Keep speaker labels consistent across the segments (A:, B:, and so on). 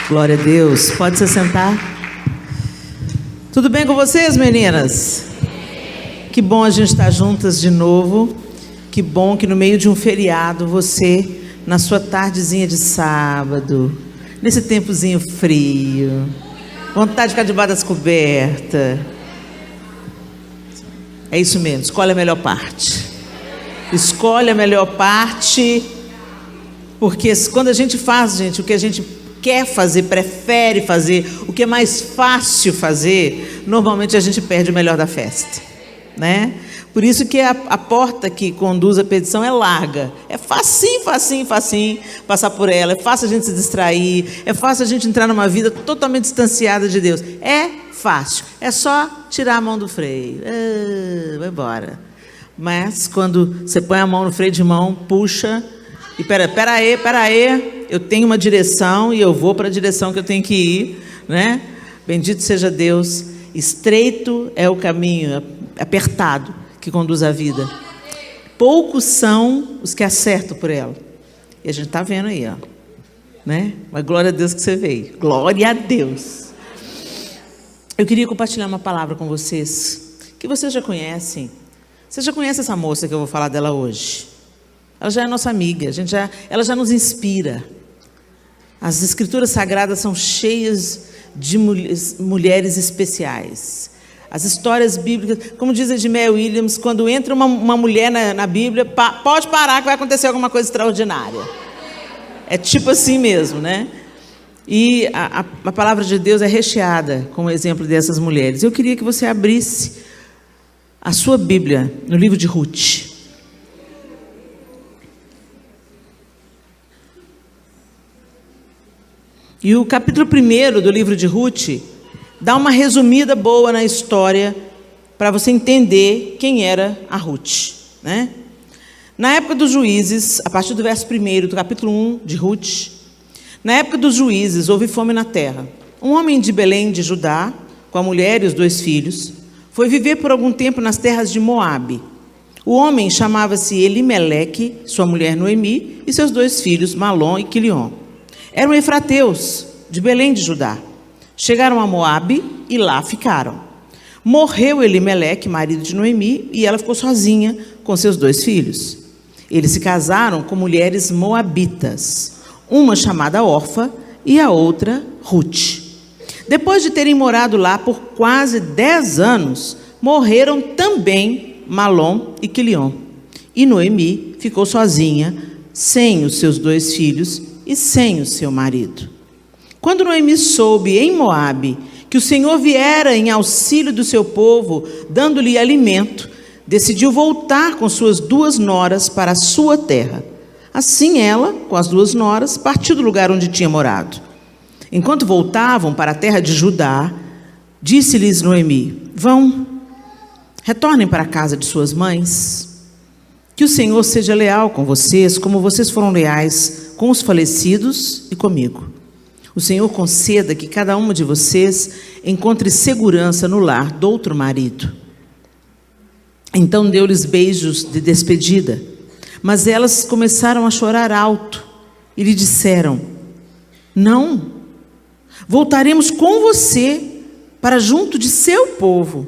A: Glória a Deus. Pode se sentar. Tudo bem com vocês, meninas? Que bom a gente estar juntas de novo. Que bom que no meio de um feriado você, na sua tardezinha de sábado, nesse tempozinho frio, vontade de ficar debaixo das cobertas. É isso mesmo, escolhe a melhor parte. Escolhe a melhor parte, porque quando a gente faz, gente, o que a gente quer fazer, prefere fazer, o que é mais fácil fazer, normalmente a gente perde o melhor da festa, né? Por isso que a porta que conduz à perdição é larga. É facinho passar por ela. É fácil a gente se distrair. É fácil a gente entrar numa vida totalmente distanciada de Deus. É fácil. É só tirar a mão do freio. Vai embora. Mas quando você põe a mão no freio de mão, puxa. E pera aí. Eu tenho uma direção e eu vou para a direção que eu tenho que ir, né? Bendito seja Deus. Estreito é o caminho, apertado, que conduz à vida. Poucos são os que acertam por ela. E a gente está vendo aí, ó, né? Mas glória a Deus que você veio. Glória a Deus. Eu queria compartilhar uma palavra com vocês, que vocês já conhecem. Você já conhece essa moça que eu vou falar dela hoje? Ela já é nossa amiga, ela já nos inspira. As escrituras sagradas são cheias de mulheres especiais. As histórias bíblicas, como diz Edmé Williams, quando entra uma mulher na Bíblia, pode parar que vai acontecer alguma coisa extraordinária. É tipo assim mesmo, né? E a palavra de Deus é recheada com o exemplo dessas mulheres. Eu queria que você abrisse a sua Bíblia no livro de Ruth. E o capítulo 1 do livro de Ruth dá uma resumida boa na história para você entender quem era a Ruth, né? Na época dos juízes, a partir do verso 1 do capítulo 1 de Ruth, na época dos juízes houve fome na terra. Um homem de Belém de Judá, com a mulher e os 2 filhos, foi viver por algum tempo nas terras de Moabe. O homem chamava-se Elimeleque, sua mulher Noemi e seus 2 filhos, Malom e Quilion. Eram efrateus, de Belém de Judá. Chegaram a Moabe e lá ficaram. Morreu Elimeleque, marido de Noemi, e ela ficou sozinha com seus 2 filhos. Eles se casaram com mulheres moabitas, uma chamada Orfa e a outra Ruth. Depois de terem morado lá por quase 10 anos, morreram também Malom e Quilion. E Noemi ficou sozinha, sem os seus 2 filhos e sem o seu marido. Quando Noemi soube em Moabe que o Senhor viera em auxílio do seu povo, dando-lhe alimento, decidiu voltar com suas 2 noras para a sua terra. Assim ela, com as 2 noras, partiu do lugar onde tinha morado. Enquanto voltavam para a terra de Judá, disse-lhes Noemi: vão, retornem para a casa de suas mães. Que o Senhor seja leal com vocês, como vocês foram leais com os falecidos e comigo. O Senhor conceda que cada uma de vocês encontre segurança no lar do outro marido. Então deu-lhes beijos de despedida, mas elas começaram a chorar alto e lhe disseram: não, voltaremos com você para junto de seu povo.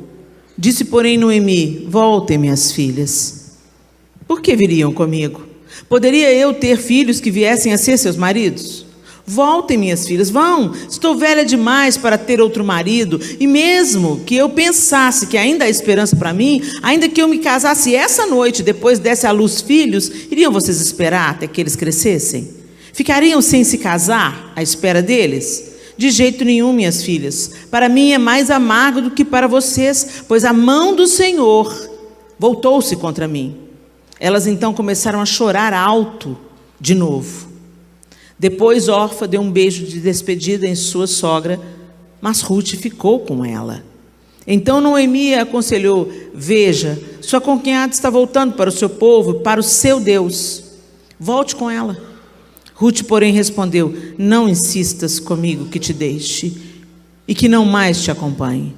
A: Disse, porém, Noemi: voltem, minhas filhas. Por que viriam comigo? Poderia eu ter filhos que viessem a ser seus maridos? Voltem, minhas filhas, vão. Estou velha demais para ter outro marido. E mesmo que eu pensasse que ainda há esperança para mim, ainda que eu me casasse essa noite, depois desse à luz filhos, iriam vocês esperar até que eles crescessem? Ficariam sem se casar à espera deles? De jeito nenhum, minhas filhas. Para mim é mais amargo do que para vocês, pois a mão do Senhor voltou-se contra mim. Elas então começaram a chorar alto de novo. Depois Orfa deu um beijo de despedida em sua sogra, mas Ruth ficou com ela. Então Noemi aconselhou: veja, sua concunhada está voltando para o seu povo, para o seu Deus. Volte com ela. Ruth, porém, respondeu: não insistas comigo que te deixe e que não mais te acompanhe.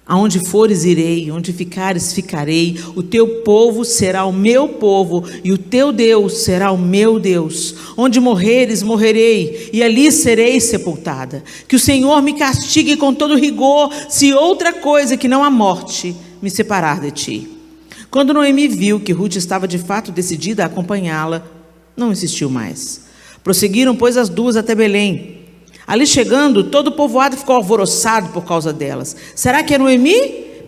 A: Aonde fores, irei, onde ficares, ficarei. O teu povo será o meu povo, e o teu Deus será o meu Deus. Onde morreres, morrerei, e ali serei sepultada. Que o Senhor me castigue com todo rigor, se outra coisa que não a morte me separar de ti. Quando Noemi viu que Rute estava de fato decidida a acompanhá-la, não insistiu mais. Prosseguiram, pois, as duas até Belém. Ali chegando, todo o povoado ficou alvoroçado por causa delas. Será que é Noemi?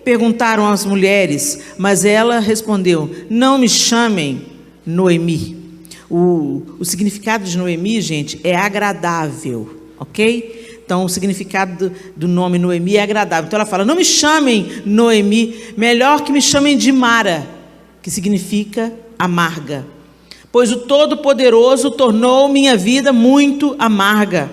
A: Perguntaram as mulheres, mas ela respondeu: não me chamem Noemi. O significado de Noemi, gente, é agradável, ok? Então, o significado do nome Noemi é agradável. Então, ela fala: não me chamem Noemi, melhor que me chamem de Mara, que significa amarga. Pois o Todo-Poderoso tornou minha vida muito amarga.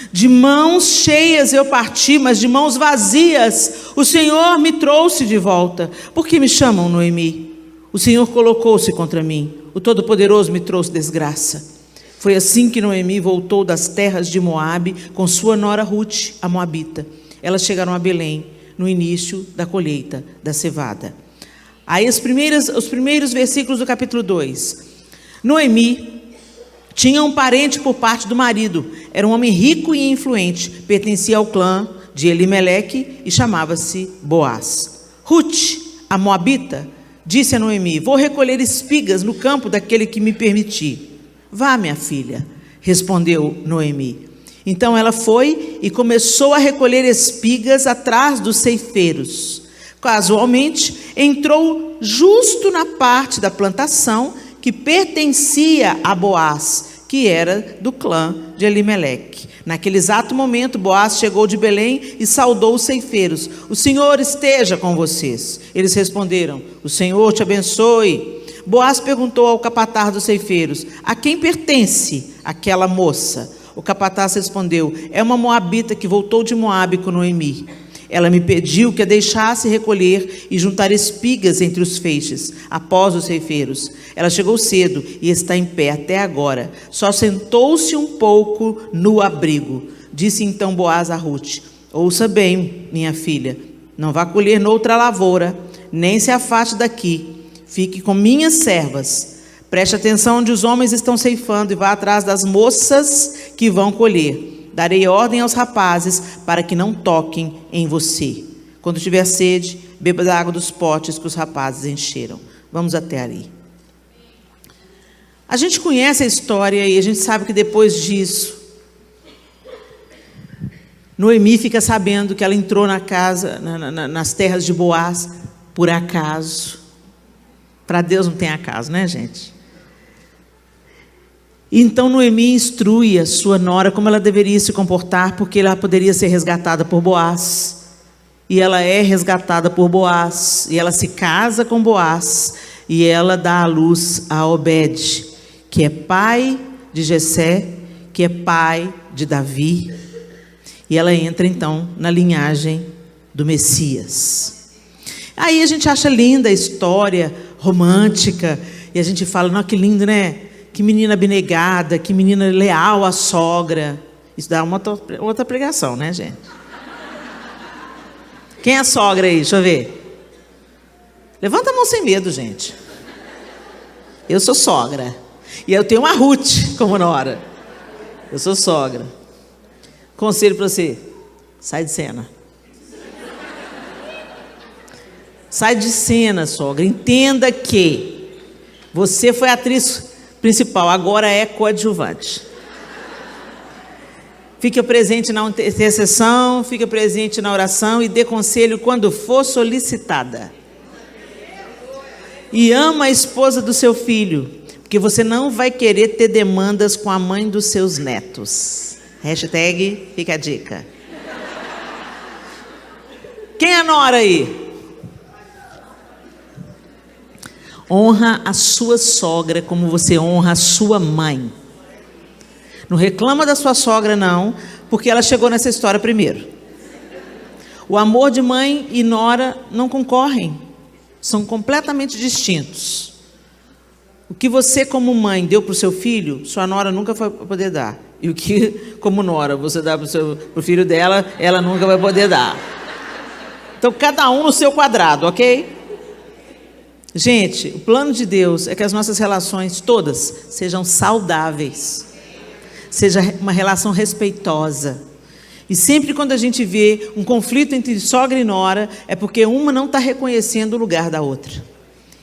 A: De mãos cheias eu parti, mas de mãos vazias o Senhor me trouxe de volta. Por que me chamam Noemi? O Senhor colocou-se contra mim. O Todo-Poderoso me trouxe desgraça. Foi assim que Noemi voltou das terras de Moabe com sua nora Rute, a moabita. Elas chegaram a Belém no início da colheita da cevada. Aí os primeiros versículos do capítulo 2. Noemi tinha um parente por parte do marido. Era um homem rico e influente. Pertencia ao clã de Elimeleque e chamava-se Boaz. Rute, a moabita, disse a Noemi: vou recolher espigas no campo daquele que me permitir. Vá, minha filha, respondeu Noemi. Então ela foi e começou a recolher espigas atrás dos ceifeiros. Casualmente, entrou justo na parte da plantação que pertencia a Boaz, que era do clã de Elimeleque. Naquele exato momento, Boaz chegou de Belém e saudou os ceifeiros: o Senhor esteja com vocês. Eles responderam: o Senhor te abençoe. Boaz perguntou ao capataz dos ceifeiros: a quem pertence aquela moça? O capataz respondeu: é uma moabita que voltou de Moabe com Noemi. Ela me pediu que a deixasse recolher e juntar espigas entre os feixes, após os ceifeiros. Ela chegou cedo e está em pé até agora. Só sentou-se um pouco no abrigo. Disse então Boaz a Rute: ouça bem, minha filha, não vá colher noutra lavoura, nem se afaste daqui. Fique com minhas servas. Preste atenção onde os homens estão ceifando e vá atrás das moças que vão colher. Darei ordem aos rapazes para que não toquem em você. Quando tiver sede, beba da água dos potes que os rapazes encheram. Vamos até ali. A gente conhece a história e a gente sabe que depois disso, Noemi fica sabendo que ela entrou na casa, nas terras de Boaz, por acaso. Para Deus não tem acaso, né, gente? Então Noemi instrui a sua nora como ela deveria se comportar, porque ela poderia ser resgatada por Boaz. E ela é resgatada por Boaz, e ela se casa com Boaz, e ela dá à luz a Obed, que é pai de Jessé, que é pai de Davi. E ela entra então na linhagem do Messias. Aí a gente acha linda a história, romântica, e a gente fala: não, que lindo, né? Que menina abnegada, que menina leal à sogra. Isso dá uma outra pregação, né, gente? Quem é a sogra aí? Deixa eu ver. Levanta a mão sem medo, gente. Eu sou sogra. E eu tenho uma Ruth como nora. Eu sou sogra. Conselho para você: sai de cena. Sai de cena, sogra. Entenda que você foi atriz principal, agora é coadjuvante. Fica presente na intercessão, fica presente na oração e dê conselho quando for solicitada. E ama a esposa do seu filho, porque você não vai querer ter demandas com a mãe dos seus netos. Hashtag fica a dica. Quem é a nora aí? Honra a sua sogra como você honra a sua mãe. Não reclama da sua sogra, não, porque ela chegou nessa história primeiro. O amor de mãe e nora não concorrem, são completamente distintos. O que você, como mãe, deu para o seu filho, sua nora nunca vai poder dar. E o que, como nora, você dá para o filho dela, ela nunca vai poder dar. Então, cada um no seu quadrado, ok? Gente, o plano de Deus é que as nossas relações todas sejam saudáveis, seja uma relação respeitosa. E sempre quando a gente vê um conflito entre sogra e nora, é porque uma não está reconhecendo o lugar da outra.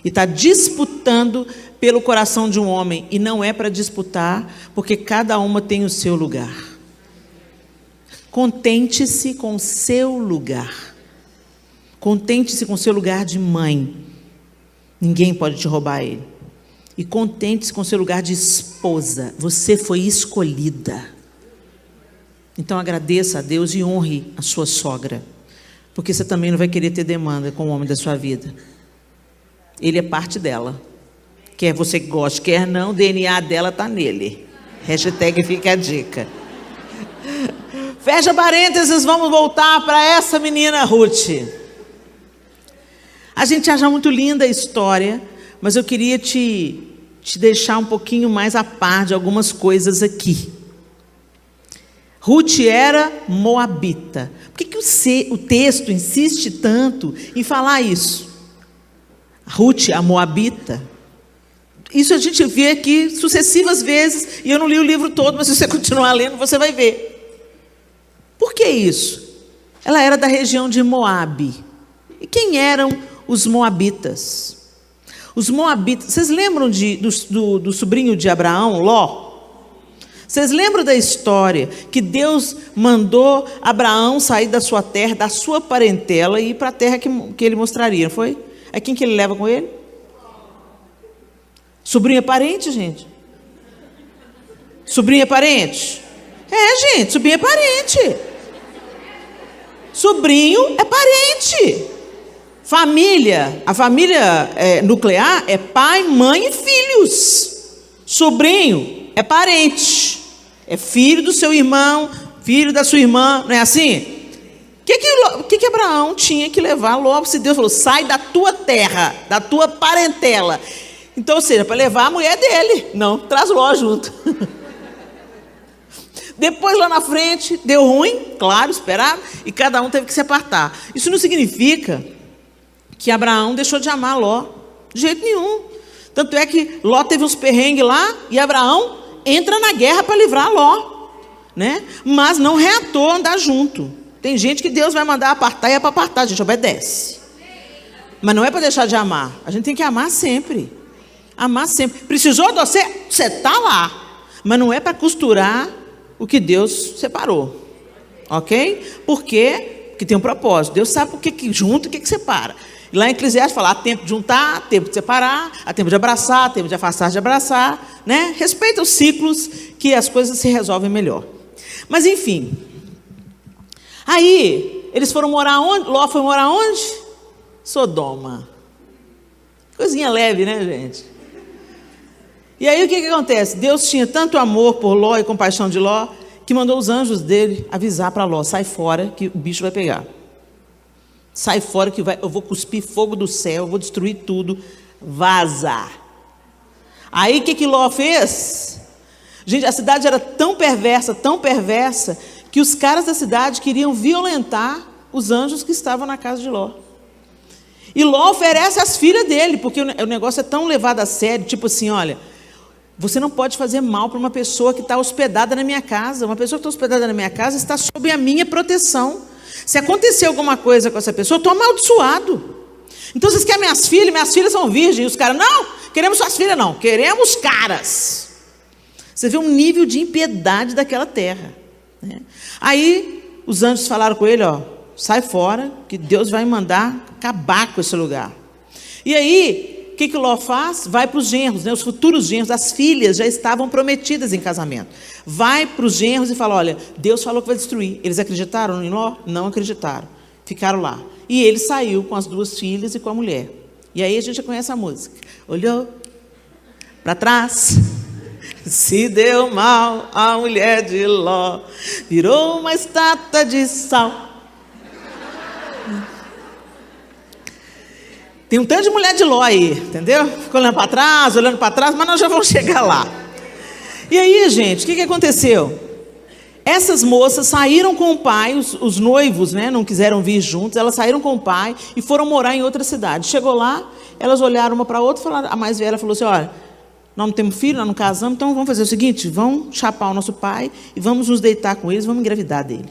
A: E está disputando pelo coração de um homem. E não é para disputar, porque cada uma tem o seu lugar. Contente-se com o seu lugar. Contente-se com o seu lugar de mãe. Ninguém pode te roubar ele. E contente-se com o seu lugar de esposa. Você foi escolhida. Então agradeça a Deus e honre a sua sogra. Porque você também não vai querer ter demanda com o homem da sua vida. Ele é parte dela. Quer você goste, quer não, o DNA dela está nele. Hashtag fica a dica. Fecha parênteses, vamos voltar para essa menina Ruth. A gente acha muito linda a história, mas eu queria te deixar um pouquinho mais a par de algumas coisas aqui. Ruth era moabita. Por que o texto insiste tanto em falar isso? Ruth, a moabita. Isso a gente vê aqui sucessivas vezes, e eu não li o livro todo, mas se você continuar lendo, você vai ver. Por que isso? Ela era da região de Moabe. E quem eram os moabitas? Os moabitas, vocês lembram do sobrinho de Abraão, Ló? Vocês lembram da história que Deus mandou Abraão sair da sua terra, da sua parentela, e ir para a terra que ele mostraria, não foi? É quem que ele leva com ele? Sobrinho é parente, gente? Sobrinho é parente? É, gente, sobrinho é parente. Sobrinho é parente. Família, a família nuclear é pai, mãe e filhos. Sobrinho é parente. É filho do seu irmão, filho da sua irmã, não é assim? O que Abraão tinha que levar logo? Se Deus falou, sai da tua terra, da tua parentela. Então, ou seja, para levar a mulher dele. Não, traz Ló junto. Depois, lá na frente, deu ruim, claro, esperado, e cada um teve que se apartar. Isso não significa que Abraão deixou de amar Ló, de jeito nenhum. Tanto é que Ló teve uns perrengues lá, e Abraão entra na guerra para livrar Ló, né? Mas não reatou andar junto. Tem gente que Deus vai mandar apartar e é para apartar, a gente obedece. Mas não é para deixar de amar. A gente tem que amar sempre. Amar sempre. Precisou de você? Você está lá. Mas não é para costurar o que Deus separou. Ok? Por quê? Porque tem um propósito. Deus sabe o que junta e o que separa. E lá em Eclesiastes fala, há tempo de juntar, há tempo de separar, há tempo de abraçar, há tempo de afastar, de abraçar, né? Respeita os ciclos, que as coisas se resolvem melhor. Mas enfim, aí eles foram morar onde? Ló foi morar onde? Sodoma. Coisinha leve, né, gente? E aí o que acontece? Deus tinha tanto amor por Ló e compaixão de Ló, que mandou os anjos dele avisar para Ló, sai fora que o bicho vai pegar. Sai fora que eu vou cuspir fogo do céu, eu vou destruir tudo, vaza. Aí o que Ló fez? Gente, a cidade era tão perversa, que os caras da cidade queriam violentar os anjos que estavam na casa de Ló. E Ló oferece as filhas dele, porque o negócio é tão levado a sério, tipo assim, olha, você não pode fazer mal para uma pessoa que está hospedada na minha casa. Uma pessoa que está hospedada na minha casa está sob a minha proteção. Se acontecer alguma coisa com essa pessoa, eu estou amaldiçoado. Então vocês querem minhas filhas são virgens. E os caras, não, queremos suas filhas não, queremos caras. Você vê um nível de impiedade daquela terra, né? Aí os anjos falaram com ele, ó, sai fora, que Deus vai mandar acabar com esse lugar. E aí, o que Ló faz? Vai para os genros, né? Os futuros genros, as filhas já estavam prometidas em casamento. Vai para os genros e fala, olha, Deus falou que vai destruir. Eles acreditaram em Ló? Não acreditaram. Ficaram lá. E ele saiu com as duas filhas e com a mulher. E aí a gente já conhece a música. Olhou para trás, se deu mal a mulher de Ló, virou uma estátua de sal. Tem um tanto de mulher de Ló aí, entendeu? Ficou olhando para trás, mas nós já vamos chegar lá. E aí, gente, o que aconteceu? Essas moças saíram com o pai, os noivos, né, não quiseram vir juntos, elas saíram com o pai e foram morar em outra cidade. Chegou lá, elas olharam uma para a outra, falaram, a mais velha falou assim, olha, nós não temos filho, nós não casamos, então vamos fazer o seguinte, vamos chapar o nosso pai e vamos nos deitar com eles, vamos engravidar dele.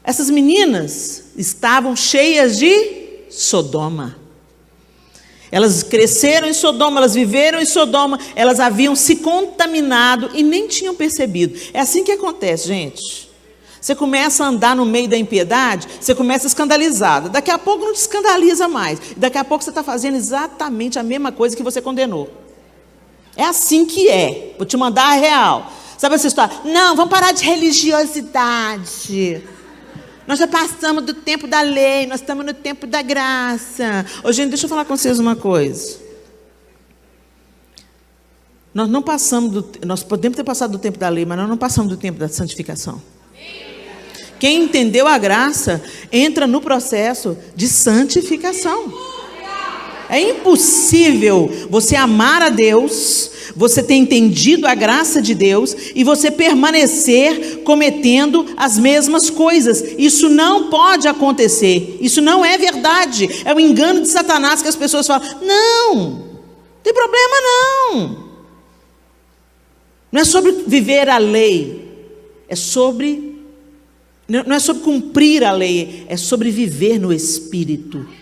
A: Essas meninas estavam cheias de Sodoma. Elas cresceram em Sodoma, elas viveram em Sodoma, elas haviam se contaminado e nem tinham percebido. É assim que acontece, gente. Você começa a andar no meio da impiedade, você começa escandalizada. Daqui a pouco não te escandaliza mais. Daqui a pouco você está fazendo exatamente a mesma coisa que você condenou. É assim que é. Vou te mandar a real. Sabe essa história? Não, vamos parar de religiosidade. Nós já passamos do tempo da lei, nós estamos no tempo da graça. Ô, gente, deixa eu falar com vocês uma coisa. Nós não passamos nós podemos ter passado do tempo da lei, mas nós não passamos do tempo da santificação. Quem entendeu a graça, entra no processo de santificação. É impossível você amar a Deus, você ter entendido a graça de Deus e você permanecer cometendo as mesmas coisas. Isso não pode acontecer. Isso não é verdade. É o engano de Satanás que as pessoas falam, não tem problema não. Não é sobre viver a lei, não é sobre cumprir a lei, é sobre viver no Espírito.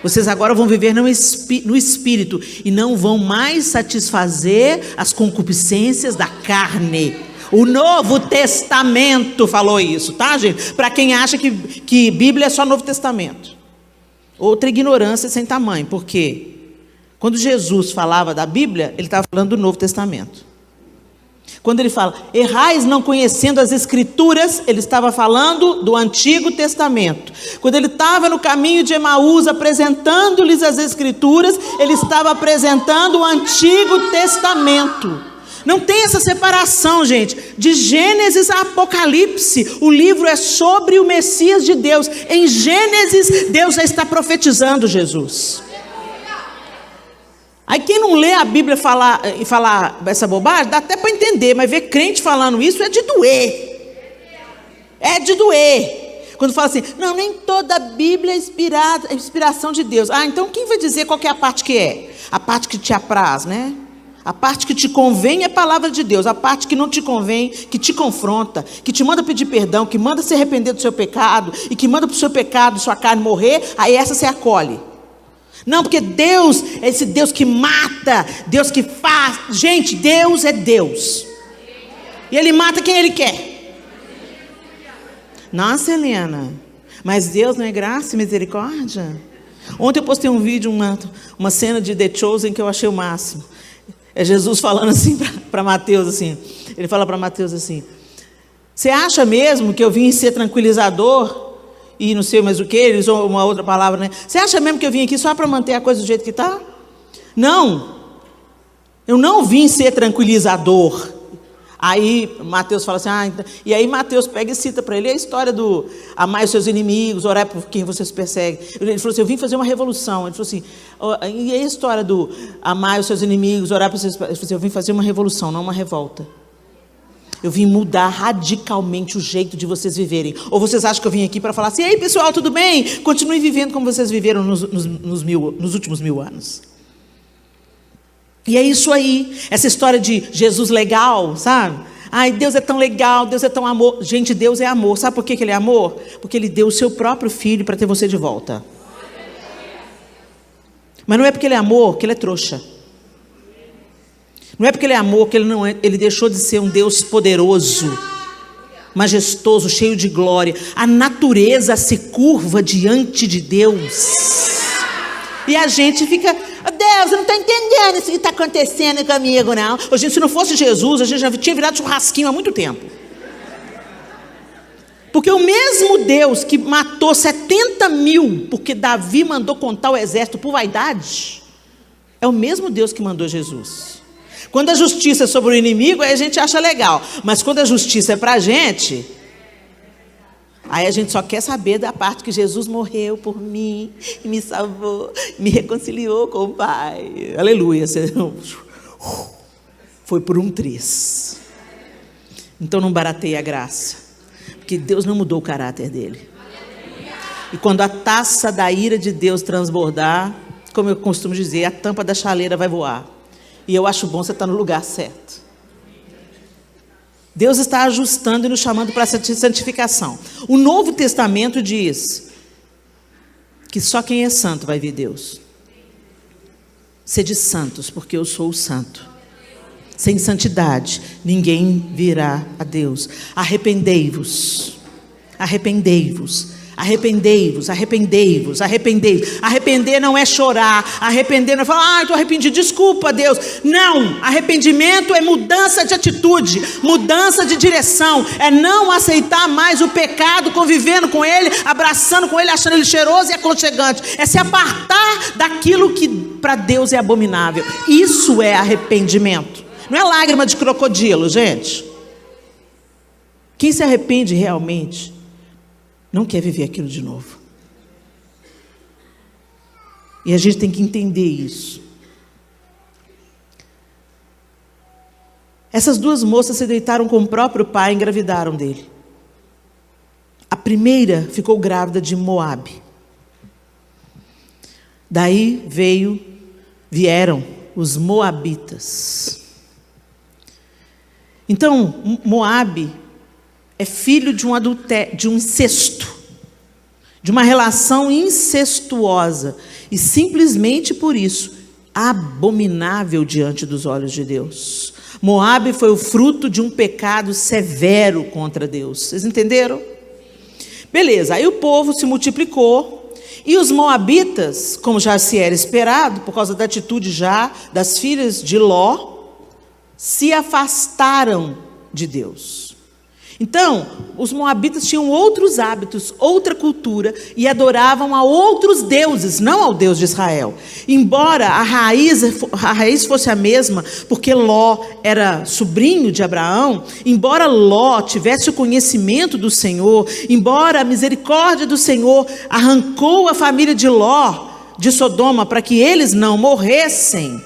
A: Vocês agora vão viver no Espírito e não vão mais satisfazer as concupiscências da carne. O Novo Testamento falou isso, tá, gente? Para quem acha que Bíblia é só Novo Testamento. Outra ignorância sem tamanho, porque quando Jesus falava da Bíblia, ele estava falando do Novo Testamento. Quando ele fala, errais não conhecendo as Escrituras, ele estava falando do Antigo Testamento. Quando ele estava no caminho de Emaús, apresentando-lhes as Escrituras, ele estava apresentando o Antigo Testamento. Não tem essa separação, gente. De Gênesis a Apocalipse, o livro é sobre o Messias de Deus. Em Gênesis, Deus já está profetizando Jesus. Aí quem não lê a Bíblia e falar essa bobagem, dá até para entender, mas ver crente falando isso é de doer. É de doer. Quando fala assim, não, nem toda a Bíblia é inspiração de Deus. Ah, então quem vai dizer qual que é a parte que é? A parte que te apraz, né? A parte que te convém é a palavra de Deus. A parte que não te convém, que te confronta, que te manda pedir perdão, que manda se arrepender do seu pecado e que manda para o seu pecado, sua carne morrer, aí essa você acolhe. Não, porque Deus é esse Deus que mata, Deus que faz. Gente, Deus é Deus. E Ele mata quem Ele quer. Nossa, Helena, mas Deus não é graça e misericórdia? Ontem eu postei um vídeo, uma cena de The Chosen que eu achei o máximo. É Jesus falando assim para Mateus, assim. Ele fala para Mateus assim, você acha mesmo que eu vim ser tranquilizador? E não sei mais o que, eles usam uma outra palavra, né? Você acha mesmo que eu vim aqui só para manter a coisa do jeito que está? Não, eu não vim ser tranquilizador. Aí Mateus fala assim, e aí Mateus pega e cita para ele a história do amar os seus inimigos, orar por quem vocês perseguem. Ele falou assim, eu vim fazer uma revolução. Ele falou assim, e a história do amar os seus inimigos, orar por vocês. Ele falou assim, eu vim fazer uma revolução, não uma revolta. Eu vim mudar radicalmente o jeito de vocês viverem. Ou vocês acham que eu vim aqui para falar assim, ei pessoal, tudo bem? Continuem vivendo como vocês viveram nos últimos 1000 anos. E é isso aí, essa história de Jesus legal, sabe? Ai, Deus é tão legal, Deus é tão amor. Gente, Deus é amor. Sabe por que Ele é amor? Porque Ele deu o seu próprio filho para ter você de volta. Mas não é porque Ele é amor que Ele é trouxa. Não é porque Ele é amor que Ele deixou de ser um Deus poderoso, majestoso, cheio de glória. A natureza se curva diante de Deus. E a gente fica, Deus, eu não estou entendendo isso que está acontecendo comigo, não. Gente, se não fosse Jesus, a gente já tinha virado churrasquinho há muito tempo. Porque o mesmo Deus que matou 70 mil, porque Davi mandou contar o exército por vaidade, é o mesmo Deus que mandou Jesus. Quando a justiça é sobre o inimigo, aí a gente acha legal. Mas quando a justiça é para a gente, aí a gente só quer saber da parte que Jesus morreu por mim, e me salvou, me reconciliou com o Pai. Aleluia. Foi por um triz. Então não barateie a graça, porque Deus não mudou o caráter dele. E quando a taça da ira de Deus transbordar, como eu costumo dizer, a tampa da chaleira vai voar. E eu acho bom você estar no lugar certo. Deus está ajustando e nos chamando para essa santificação. O Novo Testamento diz que só quem é santo vai ver Deus. Sede santos, porque eu sou o santo. Sem santidade, ninguém virá a Deus. Arrependei-vos, arrependei-vos, arrependei-vos, arrependei-vos, arrependei-vos. Arrepender não é chorar, arrepender não é falar, estou arrependido, desculpa Deus. Não, arrependimento é mudança de atitude, mudança de direção, é não aceitar mais o pecado, convivendo com ele, abraçando com ele, achando ele cheiroso e aconchegante, é se apartar daquilo que para Deus é abominável. Isso é arrependimento, não é lágrima de crocodilo, gente. Quem se arrepende realmente não quer viver aquilo de novo. E a gente tem que entender isso. Essas duas moças se deitaram com o próprio pai e engravidaram dele. A primeira ficou grávida de Moabe. Daí vieram os moabitas. Então, Moabe é filho de um adultério, de um incesto, de uma relação incestuosa, e simplesmente por isso, abominável diante dos olhos de Deus. Moabe foi o fruto de um pecado severo contra Deus. Vocês entenderam? Beleza, aí o povo se multiplicou, e os moabitas, como já se era esperado, por causa da atitude já das filhas de Ló, se afastaram de Deus. Então, os moabitas tinham outros hábitos, outra cultura, e adoravam a outros deuses, não ao Deus de Israel. Embora a raiz fosse a mesma, porque Ló era sobrinho de Abraão, embora Ló tivesse o conhecimento do Senhor, embora a misericórdia do Senhor arrancou a família de Ló de Sodoma para que eles não morressem,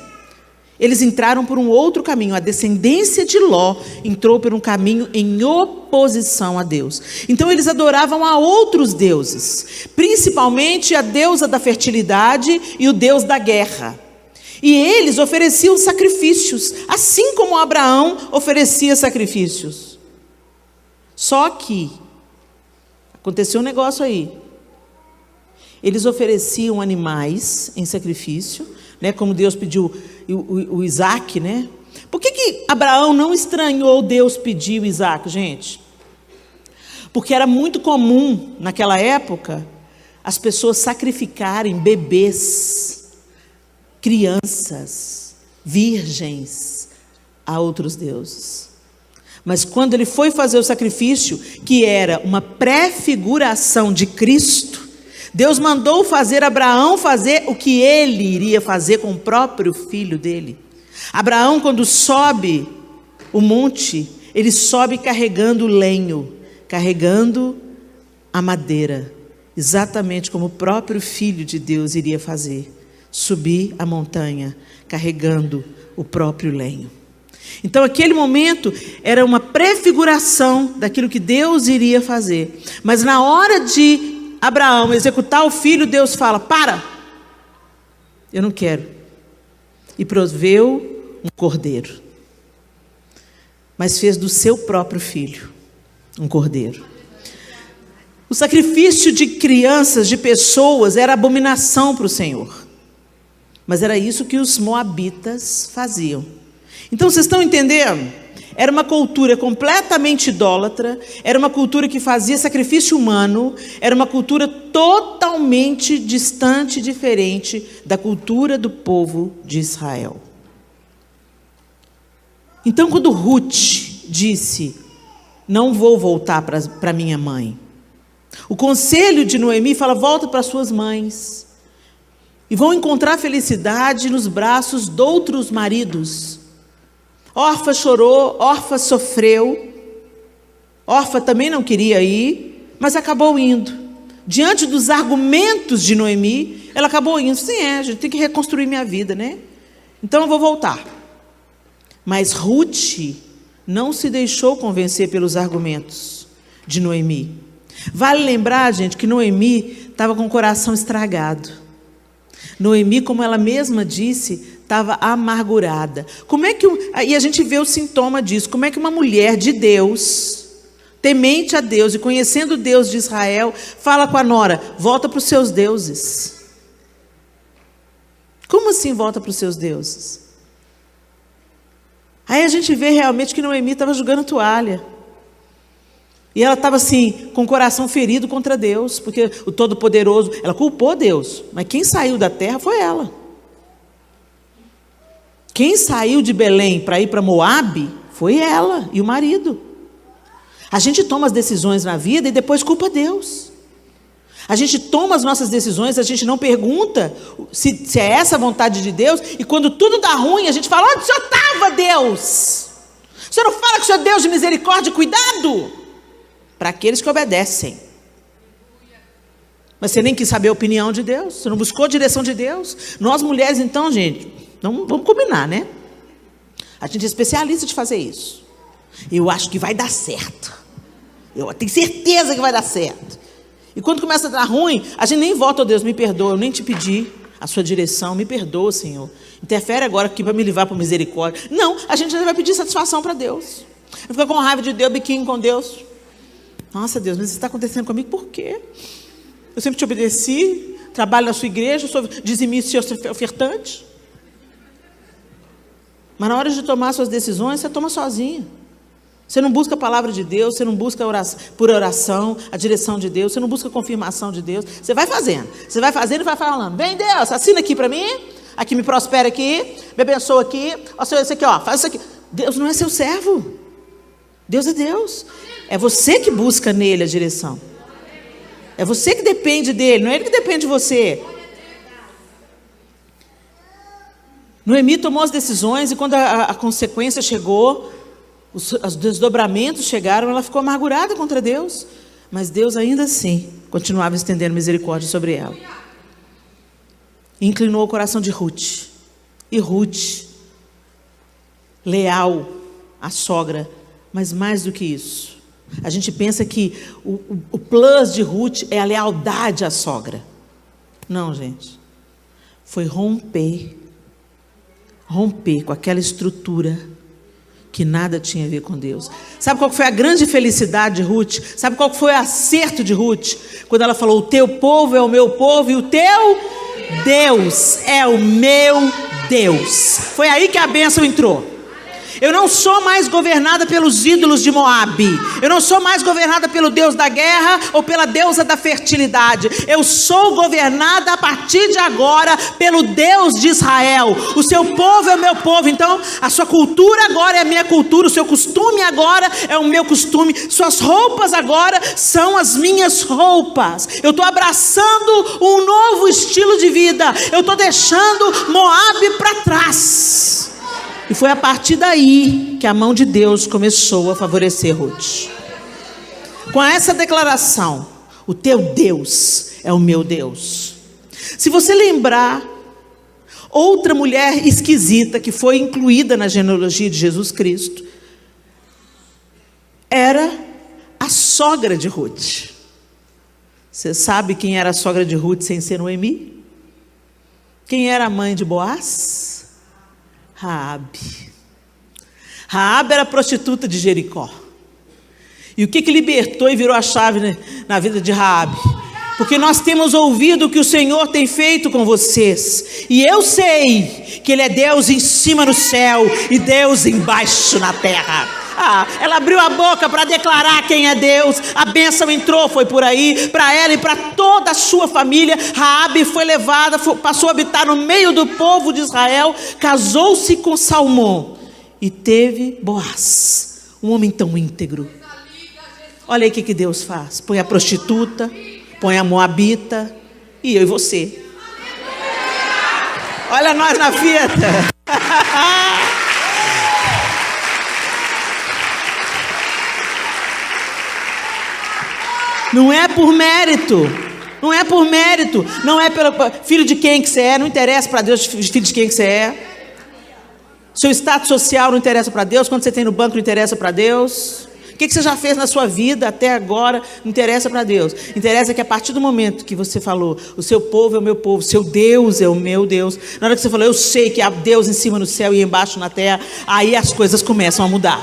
A: eles entraram por um outro caminho. A descendência de Ló entrou por um caminho em oposição a Deus. Então eles adoravam a outros deuses, principalmente a deusa da fertilidade e o deus da guerra. E eles ofereciam sacrifícios, assim como Abraão oferecia sacrifícios. Só que aconteceu um negócio aí. Eles ofereciam animais em sacrifício, né, como Deus pediu o Isaac, né? Por que Abraão não estranhou Deus pedir o Isaac, gente? Porque era muito comum, naquela época, as pessoas sacrificarem bebês, crianças, virgens, a outros deuses. Mas quando ele foi fazer o sacrifício, que era uma prefiguração de Cristo, Deus mandou fazer Abraão fazer o que ele iria fazer com o próprio filho dele. Abraão, quando sobe o monte, ele sobe carregando lenho, carregando a madeira, exatamente como o próprio filho de Deus iria fazer, subir a montanha, carregando o próprio lenho. Então aquele momento era uma prefiguração daquilo que Deus iria fazer. Mas na hora de Abraão executar o filho, Deus fala, para, eu não quero. E proveu um cordeiro. Mas fez do seu próprio filho um cordeiro. O sacrifício de crianças, de pessoas, era abominação para o Senhor. Mas era isso que os moabitas faziam. Então vocês estão entendendo? Era uma cultura completamente idólatra, era uma cultura que fazia sacrifício humano, era uma cultura totalmente distante, diferente da cultura do povo de Israel. Então, quando Ruth disse, não vou voltar para minha mãe, o conselho de Noemi fala, volta para suas mães, e vão encontrar felicidade nos braços de outros maridos. Orfa chorou, Orfa sofreu, Orfa também não queria ir, mas acabou indo. Diante dos argumentos de Noemi, ela acabou indo. Sim, a gente tem que reconstruir minha vida, né? Então eu vou voltar. Mas Ruth não se deixou convencer pelos argumentos de Noemi. Vale lembrar, gente, que Noemi estava com o coração estragado. Noemi, como ela mesma disse, estava amargurada. E a gente vê o sintoma disso. Como é que uma mulher de Deus, temente a Deus e conhecendo o Deus de Israel, fala com a nora: volta para os seus deuses? Como assim volta para os seus deuses? Aí a gente vê realmente que Noemi estava jogando toalha. E ela estava assim, com o coração ferido contra Deus, porque o Todo-Poderoso, ela culpou Deus, mas quem saiu da terra foi ela. Quem saiu de Belém para ir para Moabe foi ela e o marido. A gente toma as decisões na vida e depois culpa Deus. A gente toma as nossas decisões, a gente não pergunta se é essa a vontade de Deus, e quando tudo dá ruim, a gente fala: onde o Senhor estava, Deus? O Senhor não fala que o Senhor é Deus de misericórdia e cuidado? Para aqueles que obedecem. Mas você nem quis saber a opinião de Deus, você não buscou a direção de Deus. Nós mulheres, então, gente, não, vamos combinar, né? A gente é especialista de fazer isso. Eu acho que vai dar certo. Eu tenho certeza que vai dar certo. E quando começa a dar ruim, a gente nem volta: oh, Deus, me perdoa, eu nem te pedi a sua direção, me perdoa, Senhor. Interfere agora aqui para me livrar por misericórdia. Não, a gente vai pedir satisfação para Deus. Fica com raiva de Deus, biquinho com Deus. Nossa, Deus, mas isso está acontecendo comigo por quê? Eu sempre te obedeci, trabalho na sua igreja, sou dizimista e ofertante. Mas na hora de tomar suas decisões, você toma sozinha. Você não busca a palavra de Deus, você não busca por oração a direção de Deus, você não busca a confirmação de Deus. Você vai fazendo e vai falando: vem Deus, assina aqui para mim, aqui me prospera aqui, me abençoa aqui, ó, Senhor, isso aqui, ó, faz isso aqui. Deus não é seu servo. Deus é Deus. É você que busca nele a direção. É você que depende dele, não é ele que depende de você. Noemi tomou as decisões, e quando a consequência chegou, os desdobramentos chegaram, ela ficou amargurada contra Deus. Mas Deus ainda assim continuava estendendo misericórdia sobre ela. Inclinou o coração de Ruth. E Ruth, leal à sogra, mas mais do que isso, a gente pensa que o plus de Ruth é a lealdade à sogra. Não, gente. Foi romper com aquela estrutura que nada tinha a ver com Deus. Sabe qual foi a grande felicidade de Ruth? Sabe qual foi o acerto de Ruth? Quando ela falou: o teu povo é o meu povo e o teu Deus é o meu Deus. Foi aí que a bênção entrou. Eu não sou mais governada pelos ídolos de Moabe. Eu não sou mais governada pelo Deus da guerra ou pela deusa da fertilidade. Eu sou governada a partir de agora pelo Deus de Israel. O seu povo é o meu povo. Então a sua cultura agora é a minha cultura. O seu costume agora é o meu costume. Suas roupas agora são as minhas roupas. Eu estou abraçando um novo estilo de vida. Eu estou deixando Moabe para trás. E foi a partir daí que a mão de Deus começou a favorecer Ruth. Com essa declaração: o teu Deus é o meu Deus. Se você lembrar, outra mulher esquisita que foi incluída na genealogia de Jesus Cristo era a sogra de Ruth. Você sabe quem era a sogra de Ruth sem ser Noemi? Quem era a mãe de Boaz? Raabe. Raabe era prostituta de Jericó. E o que libertou e virou a chave na vida de Raabe? Porque nós temos ouvido o que o Senhor tem feito com vocês. E eu sei que Ele é Deus em cima no céu e Deus embaixo na terra. Ela abriu a boca para declarar quem é Deus. A bênção entrou, foi por aí, para ela e para toda a sua família. Raabe foi levada, passou a habitar no meio do povo de Israel, casou-se com Salmão e teve Boaz, um homem tão íntegro. Olha aí o que Deus faz: põe a prostituta, põe a moabita e eu e você. Olha nós na fita. Não é por mérito, não é por mérito, não é pelo filho de quem que você é, não interessa para Deus filho de quem que você é. Seu status social não interessa para Deus, quanto você tem no banco não interessa para Deus. O que você já fez na sua vida até agora não interessa para Deus. Interessa que a partir do momento que você falou, o seu povo é o meu povo, seu Deus é o meu Deus, na hora que você falou, eu sei que há Deus em cima no céu e embaixo na terra, aí as coisas começam a mudar.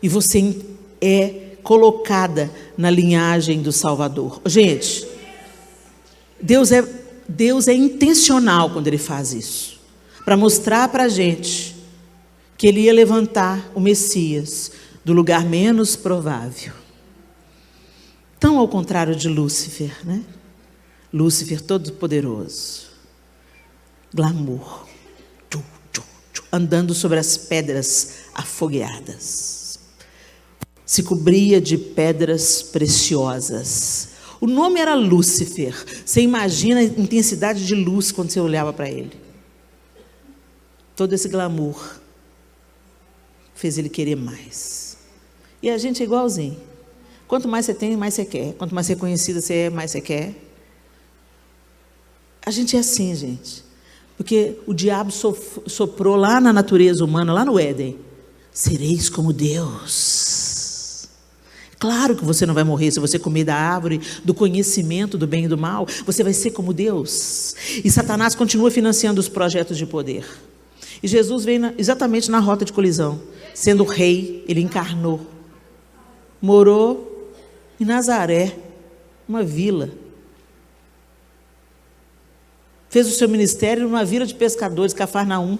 A: E você é colocada na linhagem do Salvador. Gente, Deus é intencional quando Ele faz isso, para mostrar para a gente que Ele ia levantar o Messias do lugar menos provável. Tão ao contrário de Lúcifer, né? Lúcifer todo poderoso, glamour, andando sobre as pedras afogueadas, se cobria de pedras preciosas. O nome era Lúcifer. Você imagina a intensidade de luz quando você olhava para ele. Todo esse glamour fez ele querer mais. E a gente é igualzinho. Quanto mais você tem, mais você quer. Quanto mais reconhecida você é, mais você quer. A gente é assim, gente. Porque o diabo soprou lá na natureza humana, lá no Éden. Sereis como Deus. Claro que você não vai morrer se você comer da árvore do conhecimento do bem e do mal. Você vai ser como Deus. E Satanás continua financiando os projetos de poder. E Jesus veio exatamente na rota de colisão. Sendo rei, ele encarnou. Morou em Nazaré, uma vila. Fez o seu ministério numa vila de pescadores, Cafarnaum.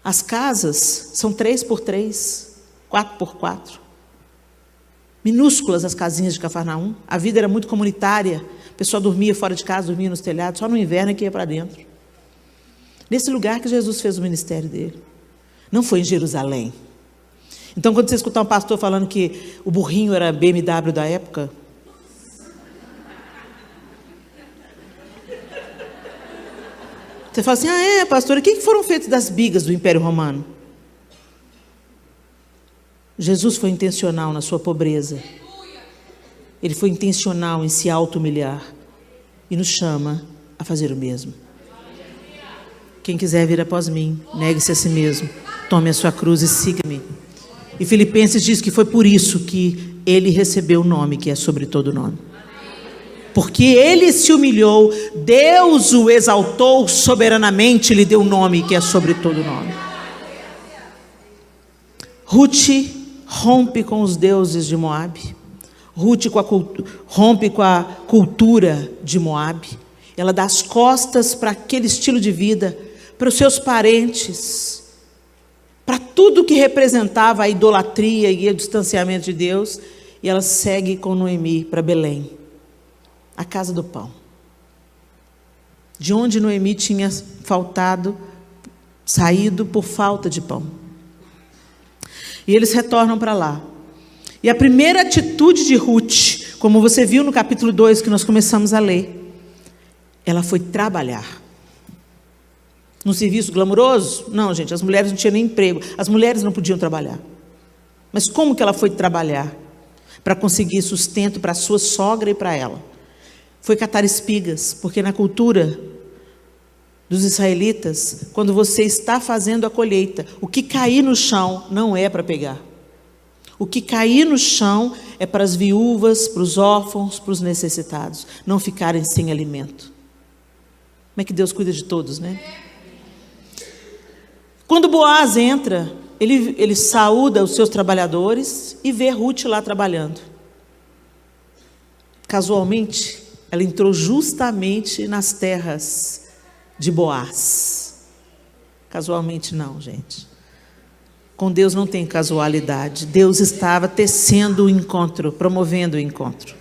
A: As casas são 3x3, 4x4. Minúsculas as casinhas de Cafarnaum. A vida era muito comunitária. O pessoal dormia fora de casa, dormia nos telhados. Só no inverno é que ia para dentro. Nesse lugar que Jesus fez o ministério dele. Não foi em Jerusalém. Então, quando você escutar um pastor falando que o burrinho era BMW da época, você fala assim, pastor, e o que foram feitos das bigas do Império Romano? Jesus foi intencional na sua pobreza. Ele foi intencional em se auto-humilhar. E nos chama a fazer o mesmo. Quem quiser vir após mim, negue-se a si mesmo, tome a sua cruz e siga-me. E Filipenses diz que foi por isso que ele recebeu o nome que é sobre todo nome. Porque ele se humilhou, Deus o exaltou soberanamente, lhe deu o nome que é sobre todo nome. Ruth rompe com os deuses de Moabe. Ruth rompe com a cultura de Moabe. Ela dá as costas para aquele estilo de vida, para os seus parentes, para tudo que representava a idolatria e o distanciamento de Deus, e ela segue com Noemi para Belém, a casa do pão, de onde Noemi tinha saído por falta de pão. E eles retornam para lá. E a primeira atitude de Ruth, como você viu no capítulo 2 que nós começamos a ler, ela foi trabalhar. Num serviço glamouroso? Não, gente, as mulheres não tinham nem emprego. As mulheres não podiam trabalhar. Mas como que ela foi trabalhar? Para conseguir sustento para a sua sogra e para ela. Foi catar espigas, porque na cultura dos israelitas, quando você está fazendo a colheita, o que cair no chão não é para pegar. O que cair no chão é para as viúvas, para os órfãos, para os necessitados, não ficarem sem alimento. Como é que Deus cuida de todos, né? Quando Boaz entra, ele saúda os seus trabalhadores e vê Ruth lá trabalhando. Casualmente, ela entrou justamente nas terras de Boaz. Casualmente não, gente. Com Deus não tem casualidade. Deus estava tecendo o encontro, promovendo o encontro.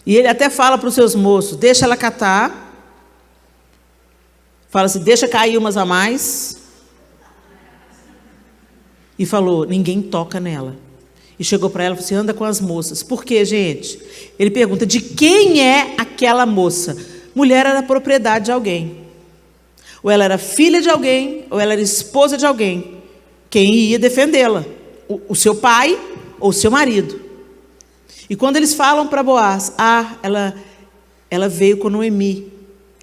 A: E ele até fala para os seus moços, deixa ela catar. Fala assim, deixa cair umas a mais. E falou, ninguém toca nela. E chegou para ela e falou assim, anda com as moças. Por quê, gente? Ele pergunta, de quem é aquela moça? Mulher era propriedade de alguém. Ou ela era filha de alguém, ou ela era esposa de alguém. Quem ia defendê-la? O seu pai ou o seu marido. E quando eles falam para Boaz, ela veio com Noemi.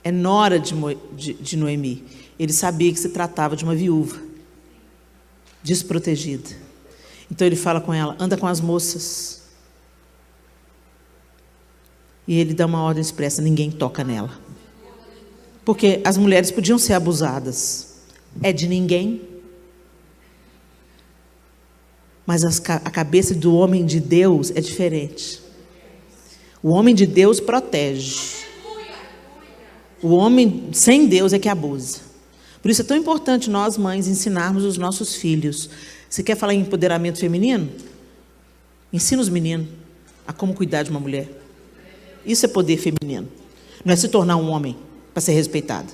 A: é nora de Noemi. Ele sabia que se tratava de uma viúva, desprotegida. Então ele fala com ela, anda com as moças. E ele dá uma ordem expressa, ninguém toca nela. Porque as mulheres podiam ser abusadas. É de ninguém. Mas a cabeça do homem de Deus é diferente. O homem de Deus protege. O homem sem Deus é que abusa. Por isso é tão importante nós, mães, ensinarmos os nossos filhos. Você quer falar em empoderamento feminino? Ensina os meninos a como cuidar de uma mulher. Isso é poder feminino. Não é se tornar um homem para ser respeitado.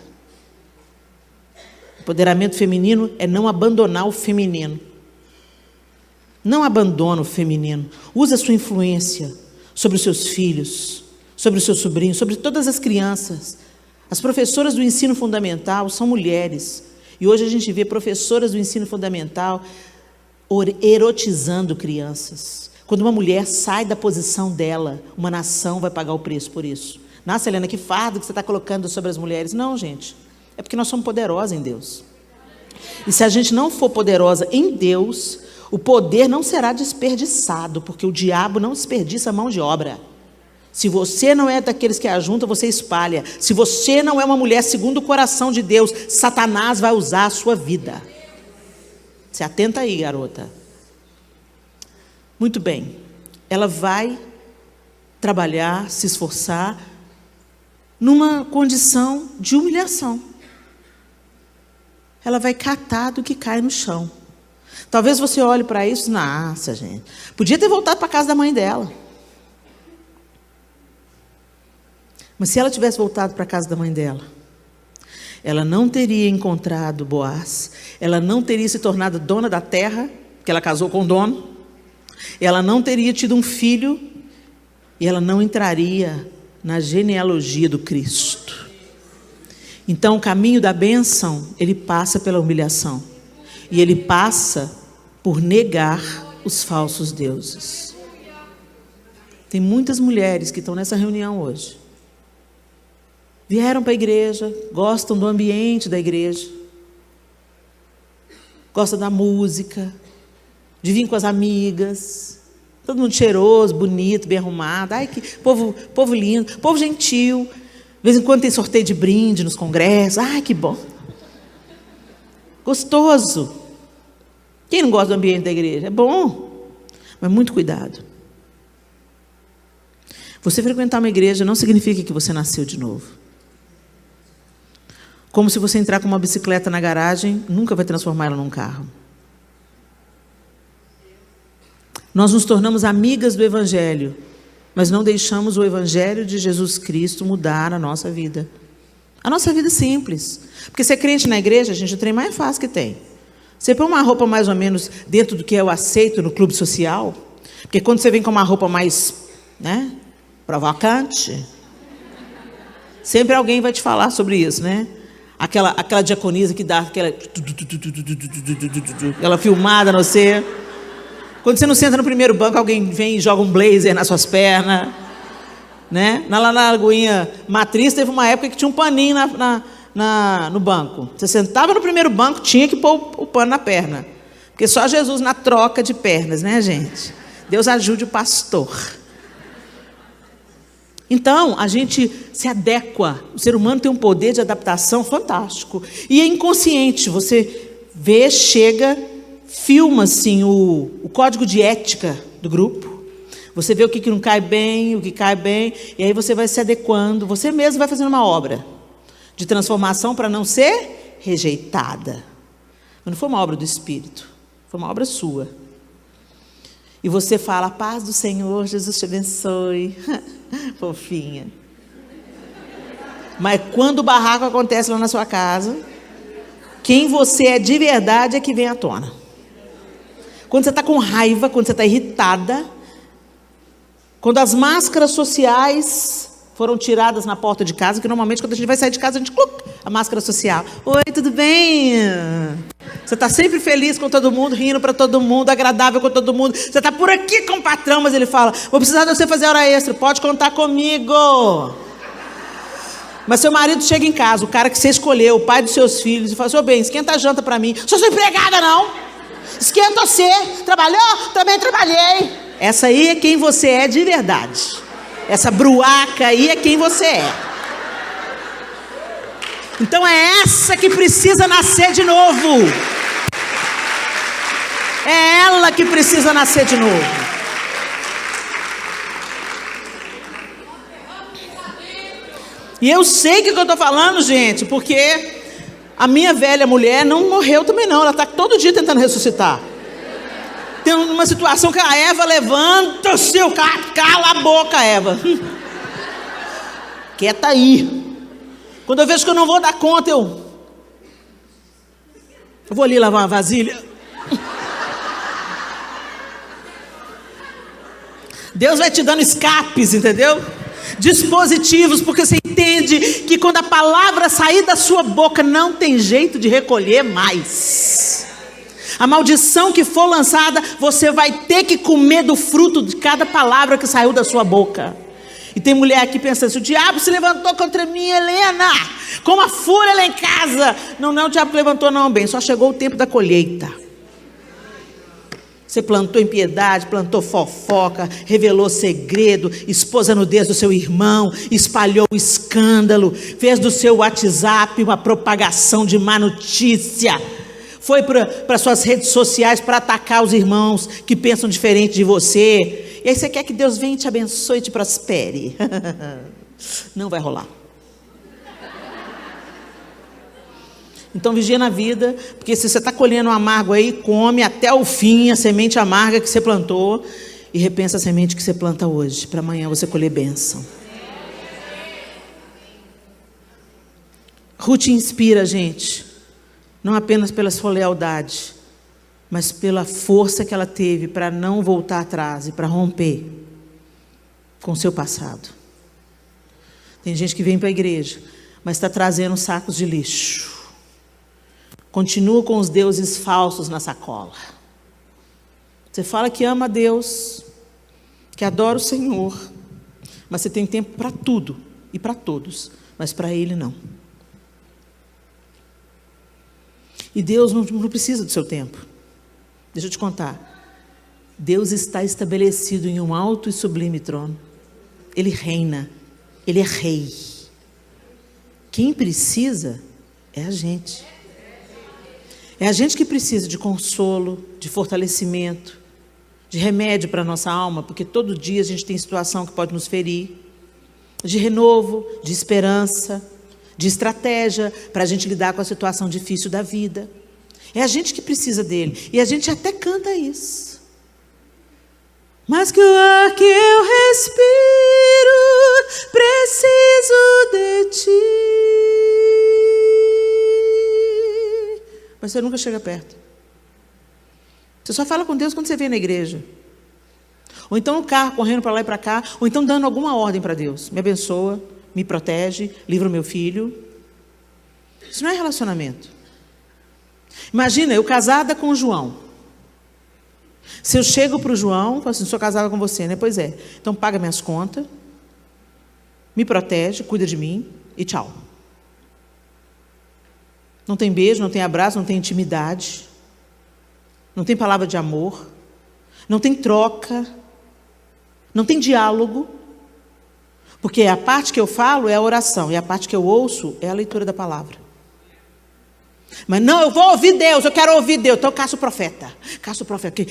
A: Empoderamento feminino é não abandonar o feminino. Não abandona o feminino. Usa a sua influência sobre os seus filhos, sobre os seus sobrinhos, sobre todas as crianças. As professoras do ensino fundamental são mulheres. E hoje a gente vê professoras do ensino fundamental erotizando crianças. Quando uma mulher sai da posição dela, uma nação vai pagar o preço por isso. Nossa, Helena, que fardo que você está colocando sobre as mulheres. Não, gente. É porque nós somos poderosas em Deus. E se a gente não for poderosa em Deus, o poder não será desperdiçado, porque o diabo não desperdiça mão de obra. Se você não é daqueles que ajunta, você espalha. Se você não é uma mulher segundo o coração de Deus, Satanás vai usar a sua vida. Se atenta aí, garota. Muito bem. Ela vai trabalhar, se esforçar, numa condição de humilhação. Ela vai catar do que cai no chão. Talvez você olhe para isso, nossa, gente, podia ter voltado para a casa da mãe dela. Mas se ela tivesse voltado para a casa da mãe dela, ela não teria encontrado Boaz, ela não teria se tornado dona da terra, porque ela casou com o dono, ela não teria tido um filho, e ela não entraria na genealogia do Cristo. Então o caminho da bênção, ele passa pela humilhação, e ele passa por negar os falsos deuses. Tem muitas mulheres que estão nessa reunião hoje, vieram para a igreja, gostam do ambiente da igreja, gostam da música, de vir com as amigas, todo mundo cheiroso, bonito, bem arrumado, ai que povo lindo, povo gentil, de vez em quando tem sorteio de brinde nos congressos, ai que bom, gostoso. Quem não gosta do ambiente da igreja? É bom, mas muito cuidado. Você frequentar uma igreja não significa que você nasceu de novo. Como se você entrar com uma bicicleta na garagem, nunca vai transformar ela num carro. Nós nos tornamos amigas do Evangelho, mas não deixamos o Evangelho de Jesus Cristo mudar a nossa vida. A nossa vida é simples. Porque ser crente na igreja, gente, o trem mais fácil que tem. Você põe uma roupa mais ou menos dentro do que eu aceito no clube social, porque quando você vem com uma roupa mais, provocante, sempre alguém vai te falar sobre isso, né? Aquela diaconisa que dá aquela filmada no você. Quando você não senta no primeiro banco, alguém vem e joga um blazer nas suas pernas, né? Lá na Lagoinha Matriz teve uma época que tinha um paninho no banco. Você sentava no primeiro banco, tinha que pôr o pano na perna, porque só Jesus na troca de pernas, né, gente? Deus ajude o pastor. Então, a gente se adequa. O ser humano tem um poder de adaptação fantástico. E é inconsciente. Você vê, chega, filma assim, o código de ética do grupo. Você vê o que não cai bem, o que cai bem. E aí você vai se adequando. Você mesmo vai fazendo uma obra de transformação para não ser rejeitada. Mas não foi uma obra do Espírito. Foi uma obra sua. E você fala, a paz do Senhor, Jesus te abençoe. Fofinha. Mas quando o barraco acontece lá na sua casa, quem você é de verdade é que vem à tona. Quando você está com raiva, quando você está irritada, quando as máscaras sociais foram tiradas na porta de casa, que normalmente quando a gente vai sair de casa, a gente coloca a máscara social. Oi, tudo bem? Você está sempre feliz com todo mundo, rindo para todo mundo, agradável com todo mundo. Você está por aqui com o patrão, mas ele fala, vou precisar de você fazer hora extra, pode contar comigo. Mas seu marido chega em casa, o cara que você escolheu, o pai dos seus filhos, e fala: seu bem, esquenta a janta para mim. Sou sua empregada, não. Esquenta você. Trabalhou? Também trabalhei. Essa aí é quem você é de verdade. Essa bruaca aí é quem você é. Então é essa que precisa nascer de novo. É ela que precisa nascer de novo. E eu sei que eu estou falando, gente, porque a minha velha mulher não morreu também não. Ela está todo dia tentando ressuscitar. Tem uma situação que a Eva levanta o seu cala a boca, Eva. Quieta aí. Quando eu vejo que eu não vou dar conta, eu vou ali lavar uma vasilha. Deus vai te dando escapes, entendeu? Dispositivos, porque você entende que quando a palavra sair da sua boca, não tem jeito de recolher mais. A maldição que for lançada, você vai ter que comer do fruto de cada palavra que saiu da sua boca. E tem mulher aqui pensando: se o diabo se levantou contra mim, Helena, com uma fúria lá em casa. Não, não é o diabo que levantou não, bem, só chegou o tempo da colheita. Você plantou impiedade, plantou fofoca, revelou segredo, expôs a nudez do seu irmão, espalhou o escândalo, fez do seu WhatsApp uma propagação de má notícia, foi para suas redes sociais para atacar os irmãos que pensam diferente de você. E aí você quer que Deus venha e te abençoe e te prospere. Não vai rolar. Então vigia na vida, porque se você está colhendo um amargo aí, come até o fim a semente amarga que você plantou e repensa a semente que você planta hoje, para amanhã você colher bênção. Ruth inspira a gente, não apenas pela sua lealdade, mas pela força que ela teve para não voltar atrás e para romper com o seu passado. Tem gente que vem para a igreja, mas está trazendo sacos de lixo. Continua com os deuses falsos na sacola. Você fala que ama a Deus, que adora o Senhor, mas você tem tempo para tudo e para todos, mas para Ele não. E Deus não precisa do seu tempo. Deixa eu te contar. Deus está estabelecido em um alto e sublime trono. Ele reina, Ele é rei. Quem precisa é a gente. É a gente que precisa de consolo, de fortalecimento, de remédio para a nossa alma, porque todo dia a gente tem situação que pode nos ferir, de renovo, de esperança, de estratégia para a gente lidar com a situação difícil da vida. É a gente que precisa dele, e a gente até canta isso. Mas que o ar que eu respiro, preciso de ti. Mas você nunca chega perto. Você só fala com Deus quando você vem na igreja. Ou então no carro, correndo para lá e para cá. Ou então dando alguma ordem para Deus. Me abençoa, me protege, livra o meu filho. Isso não é relacionamento. Imagina, eu casada com o João. Se eu chego para o João, falo assim: sou casada com você, né? Pois é. Então paga minhas contas, me protege, cuida de mim e tchau. Não tem beijo, não tem abraço, não tem intimidade, não tem palavra de amor, não tem troca, não tem diálogo, porque a parte que eu falo é a oração e a parte que eu ouço é a leitura da palavra. Mas não, eu vou ouvir Deus, eu quero ouvir Deus, então eu caço o profeta.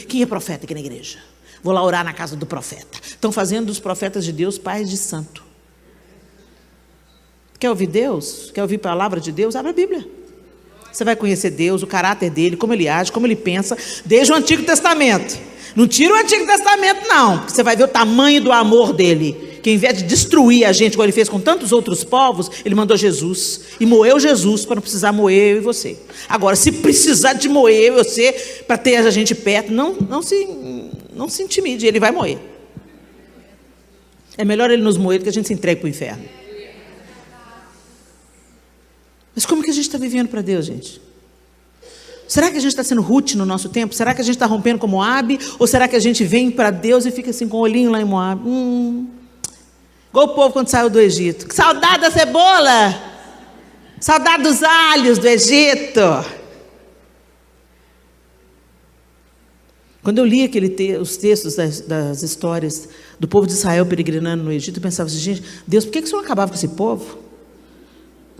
A: Quem é profeta aqui na igreja? Vou lá orar na casa do profeta. Estão fazendo dos profetas de Deus pais de santo. Quer ouvir Deus? Quer ouvir a palavra de Deus? Abra a Bíblia. Você vai conhecer Deus, o caráter dele, como ele age, como ele pensa, desde o Antigo Testamento. Não tira o Antigo Testamento não, porque você vai ver o tamanho do amor dele, que ao invés de destruir a gente, como ele fez com tantos outros povos, ele mandou Jesus, e moeu Jesus para não precisar moer eu e você. Agora, se precisar de moer eu e você, para ter a gente perto, não se intimide, ele vai moer. É melhor ele nos moer do que a gente se entregue para o inferno. Mas como que a gente está vivendo para Deus, gente? Será que a gente está sendo Ruth no nosso tempo? Será que a gente está rompendo com Moabe? Ou será que a gente vem para Deus e fica assim com o olhinho lá em Moabe? Igual o povo quando saiu do Egito. Que saudade da cebola! Saudade dos alhos do Egito! Quando eu li os textos das histórias do povo de Israel peregrinando no Egito, eu pensava assim, gente, Deus, por que o Senhor acabava com esse povo?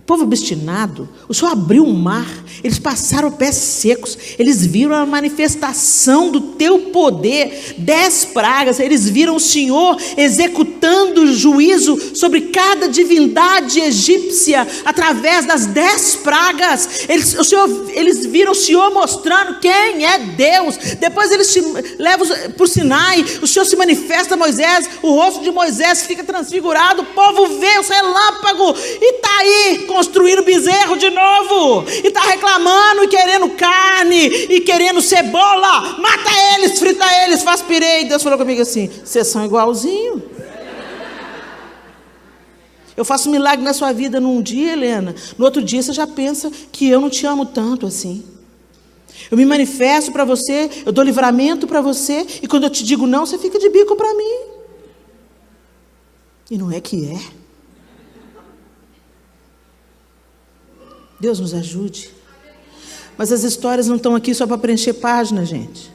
A: Povo obstinado, o Senhor abriu um mar, eles passaram pés secos, eles viram a manifestação do teu poder, 10 pragas, eles viram o Senhor executando juízo sobre cada divindade egípcia, através das 10 pragas, eles viram o Senhor mostrando quem é Deus. Depois eles te levam para o Sinai, o Senhor se manifesta a Moisés, o rosto de Moisés fica transfigurado, o povo vê os relâmpagos, e está aí, construindo bezerro de novo, e está reclamando, e querendo carne, e querendo cebola, mata eles, frita eles, faz pirê. E Deus falou comigo assim, vocês são igualzinho. Eu faço milagre na sua vida num dia, Helena, no outro dia você já pensa que eu não te amo tanto assim. Eu me manifesto para você, eu dou livramento para você, e quando eu te digo não, você fica de bico para mim. E não é que é. Deus nos ajude. Mas as histórias não estão aqui só para preencher página, gente.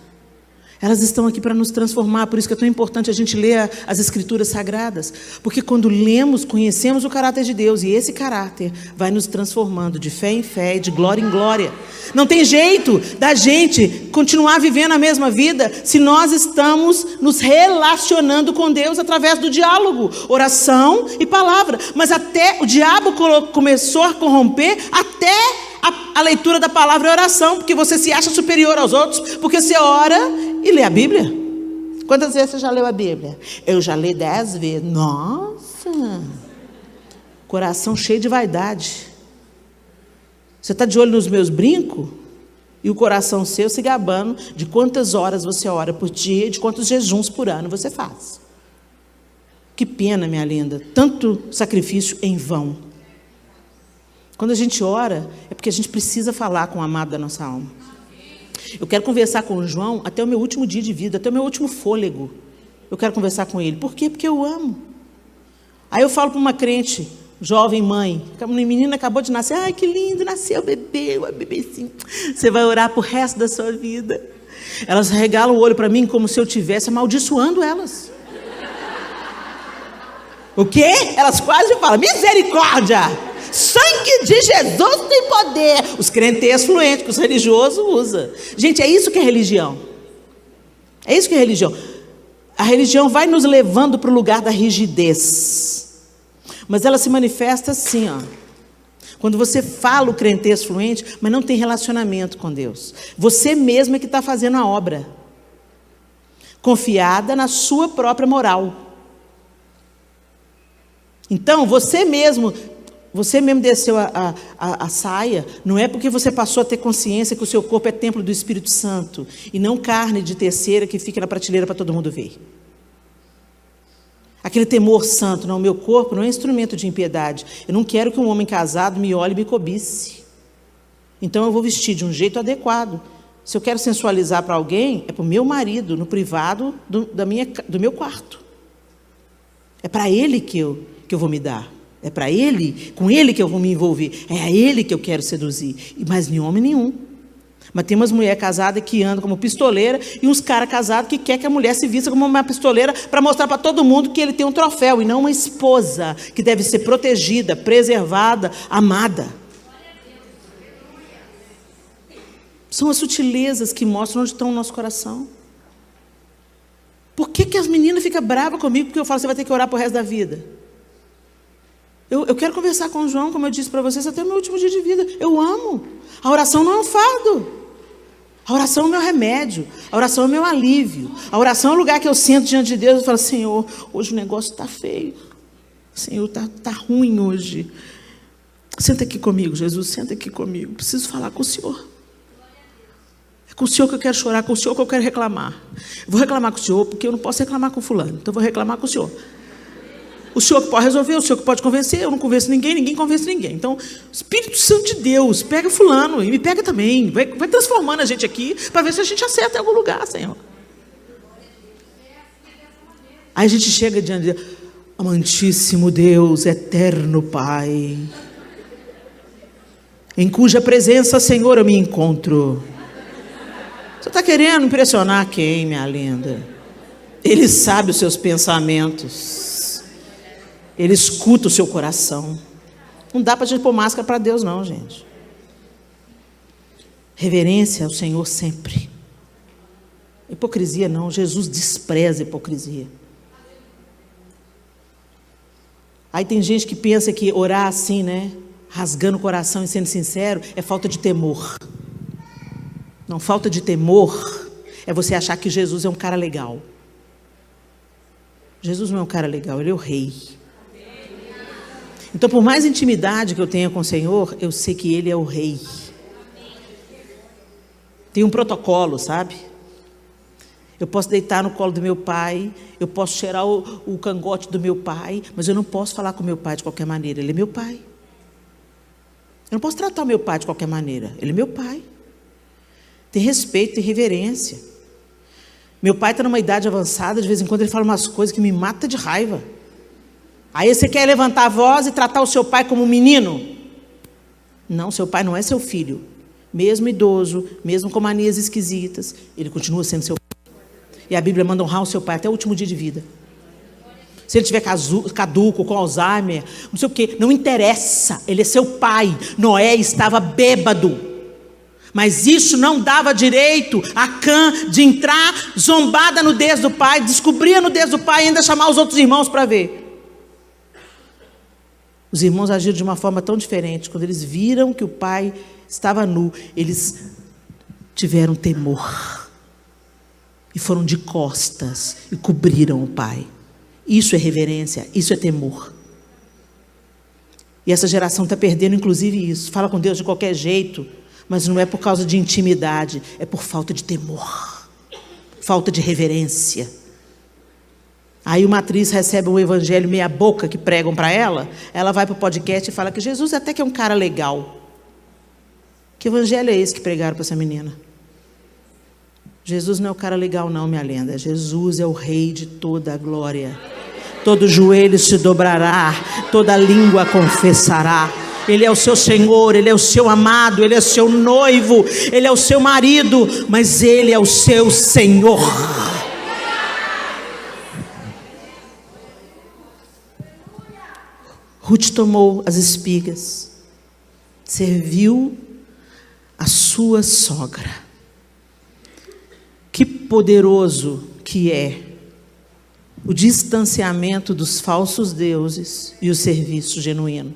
A: Elas estão aqui para nos transformar. Por isso que é tão importante a gente ler as Escrituras Sagradas. Porque quando lemos, conhecemos o caráter de Deus. E esse caráter vai nos transformando de fé em fé e de glória em glória. Não tem jeito da gente continuar vivendo a mesma vida se nós estamos nos relacionando com Deus através do diálogo, oração e palavra. Mas até o diabo começou a corromper até a leitura da palavra e oração, porque você se acha superior aos outros, porque você ora e lê a Bíblia. Quantas vezes você já leu a Bíblia? Eu já li 10 vezes. Nossa! Coração cheio de vaidade. Você está de olho nos meus brincos? E o coração seu se gabando de quantas horas você ora por dia, de quantos jejuns por ano você faz. Que pena, minha linda, tanto sacrifício em vão. Quando a gente ora, é porque a gente precisa falar com o amado da nossa alma. Eu quero conversar com o João até o meu último dia de vida, até o meu último fôlego. Eu quero conversar com ele. Por quê? Porque eu amo. Aí eu falo para uma crente, jovem mãe, a menina acabou de nascer, ai que lindo, nasceu o bebê, o bebezinho. Você vai orar para o resto da sua vida. Elas regalam o olho para mim como se eu estivesse amaldiçoando elas. O quê? Elas quase falam, misericórdia! Sangue de Jesus tem poder. Os crentes fluentes, que os religiosos usam. Gente, é isso que é religião. É isso que é religião. A religião vai nos levando para o lugar da rigidez. Mas ela se manifesta assim, ó. Quando você fala o crentez fluente, mas não tem relacionamento com Deus. Você mesmo é que está fazendo a obra. Confiada na sua própria moral. Então, você mesmo desceu a saia, não é porque você passou a ter consciência que o seu corpo é templo do Espírito Santo, e não carne de terceira que fica na prateleira para todo mundo ver. Aquele temor santo, não, meu corpo não é instrumento de impiedade. Eu não quero que um homem casado me olhe e me cobice. Então eu vou vestir de um jeito adequado. Se eu quero sensualizar para alguém, é para o meu marido, no privado do meu quarto. É para ele que eu vou me dar. É para ele, com ele que eu vou me envolver. É a ele que eu quero seduzir. Mas nem homem nenhum. Mas tem umas mulheres casadas que andam como pistoleira e uns caras casados que quer que a mulher se vista como uma pistoleira para mostrar para todo mundo que ele tem um troféu e não uma esposa que deve ser protegida, preservada, amada. São as sutilezas que mostram onde está o nosso coração. Por que as meninas ficam bravas comigo porque eu falo que você vai ter que orar para o resto da vida? Eu quero conversar com o João, como eu disse para vocês, até o meu último dia de vida. Eu amo. A oração não é um fardo. A oração é o meu remédio. A oração é o meu alívio. A oração é o lugar que eu sento diante de Deus e falo, Senhor, hoje o negócio está feio. Senhor, está ruim hoje. Senta aqui comigo, Jesus, senta aqui comigo. Preciso falar com o Senhor. É com o Senhor que eu quero chorar, com o Senhor que eu quero reclamar. Eu vou reclamar com o Senhor porque eu não posso reclamar com fulano. Então eu vou reclamar com o Senhor. O Senhor que pode resolver, o Senhor que pode convencer, eu não convenço ninguém, ninguém convence ninguém. Então, Espírito Santo de Deus, pega fulano e me pega também. Vai transformando a gente aqui para ver se a gente acerta em algum lugar, Senhor. Aí a gente chega diante de Deus. Amantíssimo Deus, eterno Pai, em cuja presença, Senhor, eu me encontro. Você está querendo impressionar quem, minha linda? Ele sabe os seus pensamentos. Ele escuta o seu coração. Não dá para a gente pôr máscara para Deus, não, gente. Reverência ao Senhor sempre. Hipocrisia não, Jesus despreza a hipocrisia. Aí tem gente que pensa que orar assim, né, rasgando o coração e sendo sincero, é falta de temor. Não, falta de temor é você achar que Jesus é um cara legal. Jesus não é um cara legal, Ele é o rei. Então, por mais intimidade que eu tenha com o Senhor, eu sei que Ele é o rei. Tem um protocolo, sabe? Eu posso deitar no colo do meu pai, eu posso cheirar o cangote do meu pai, mas eu não posso falar com meu pai de qualquer maneira. Ele é meu pai. Eu não posso tratar o meu pai de qualquer maneira. Ele é meu pai. Tem respeito, tem reverência. Meu pai está numa idade avançada, de vez em quando ele fala umas coisas que me matam de raiva. Aí você quer levantar a voz e tratar o seu pai como um menino? Não, seu pai não é seu filho. Mesmo idoso, mesmo com manias esquisitas, ele continua sendo seu filho. E a Bíblia manda honrar o seu pai até o último dia de vida. Se ele tiver caduco, com Alzheimer, não sei o quê, não interessa, ele é seu pai. Noé estava bêbado, mas isso não dava direito a Cã de entrar zombar da nudez do pai, descobrir a nudez do pai e ainda chamar os outros irmãos para ver. Os irmãos agiram de uma forma tão diferente. Quando eles viram que o pai estava nu, eles tiveram temor e foram de costas e cobriram o pai. Isso é reverência, isso é temor. E essa geração está perdendo inclusive isso. Fala com Deus de qualquer jeito, mas não é por causa de intimidade, é por falta de temor, falta de reverência. Aí uma atriz recebe um evangelho meia boca que pregam para ela, ela vai para o podcast e fala que Jesus até que é um cara legal. Que evangelho é esse que pregaram para essa menina? Jesus não é o cara legal não, minha lenda. Jesus é o rei de toda a glória. Todo joelho se dobrará, toda língua confessará. Ele é o seu Senhor, Ele é o seu amado, Ele é o seu noivo, Ele é o seu marido, mas Ele é o seu Senhor. Ruth tomou as espigas, serviu a sua sogra. Que poderoso que é o distanciamento dos falsos deuses e o serviço genuíno.